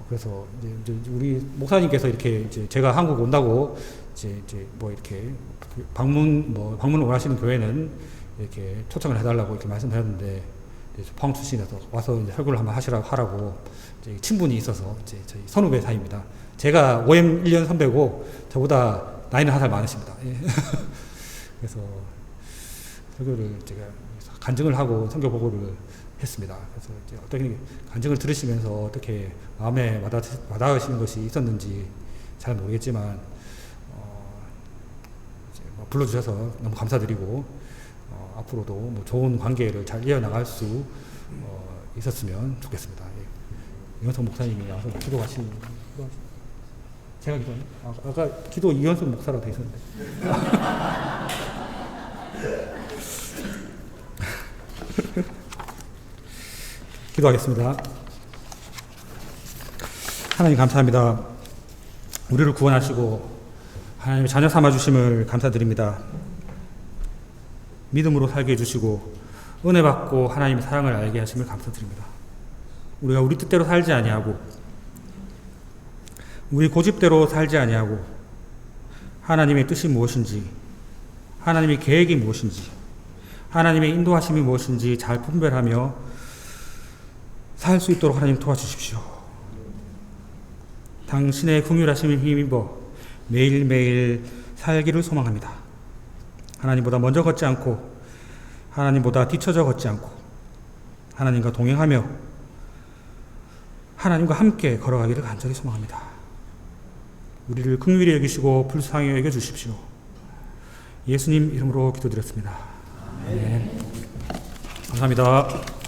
그래서 이제 우리 목사님께서 이렇게 제가 한국 온다고 이렇게 방문을 원하시는 교회는 이렇게 초청을 해달라고 이렇게 말씀드렸는데, 포항 출신에서 와서 이제 설교를 한번 하라고 친분이 있어서 저희 선후배 사이입니다. 제가 OM 1년 선배고 저보다 나이는 한 살 많으십니다. 예. 그래서 설교를 제가 간증을 하고 선교 보고를 했습니다. 그래서 어떻게 간증을 들으시면서 어떻게 마음에 와닿으시는 것이 있었는지 잘 모르겠지만, 불러주셔서 너무 감사드리고, 앞으로도 좋은 관계를 잘 이어나갈 수 있었으면 좋겠습니다. 예. 이현석 목사님이 와서 기도하신, 제가 기도하는? 아까 기도 이현석 목사라고 돼 있었는데. 기도하겠습니다. 하나님 감사합니다. 우리를 구원하시고 하나님의 자녀 삼아주심을 감사드립니다. 믿음으로 살게 해주시고 은혜 받고 하나님의 사랑을 알게 하심을 감사드립니다. 우리가 우리 뜻대로 살지 아니하고 우리 고집대로 살지 아니하고 하나님의 뜻이 무엇인지, 하나님의 계획이 무엇인지, 하나님의 인도하심이 무엇인지 잘 분별하며 살 수 있도록 하나님 도와주십시오. 당신의 긍휼하심에 힘입어 매일매일 살기를 소망합니다. 하나님보다 먼저 걷지 않고 하나님보다 뒤처져 걷지 않고 하나님과 동행하며 하나님과 함께 걸어가기를 간절히 소망합니다. 우리를 긍휼히 여기시고 불쌍히 여겨주십시오. 예수님 이름으로 기도드렸습니다. 아멘. 감사합니다.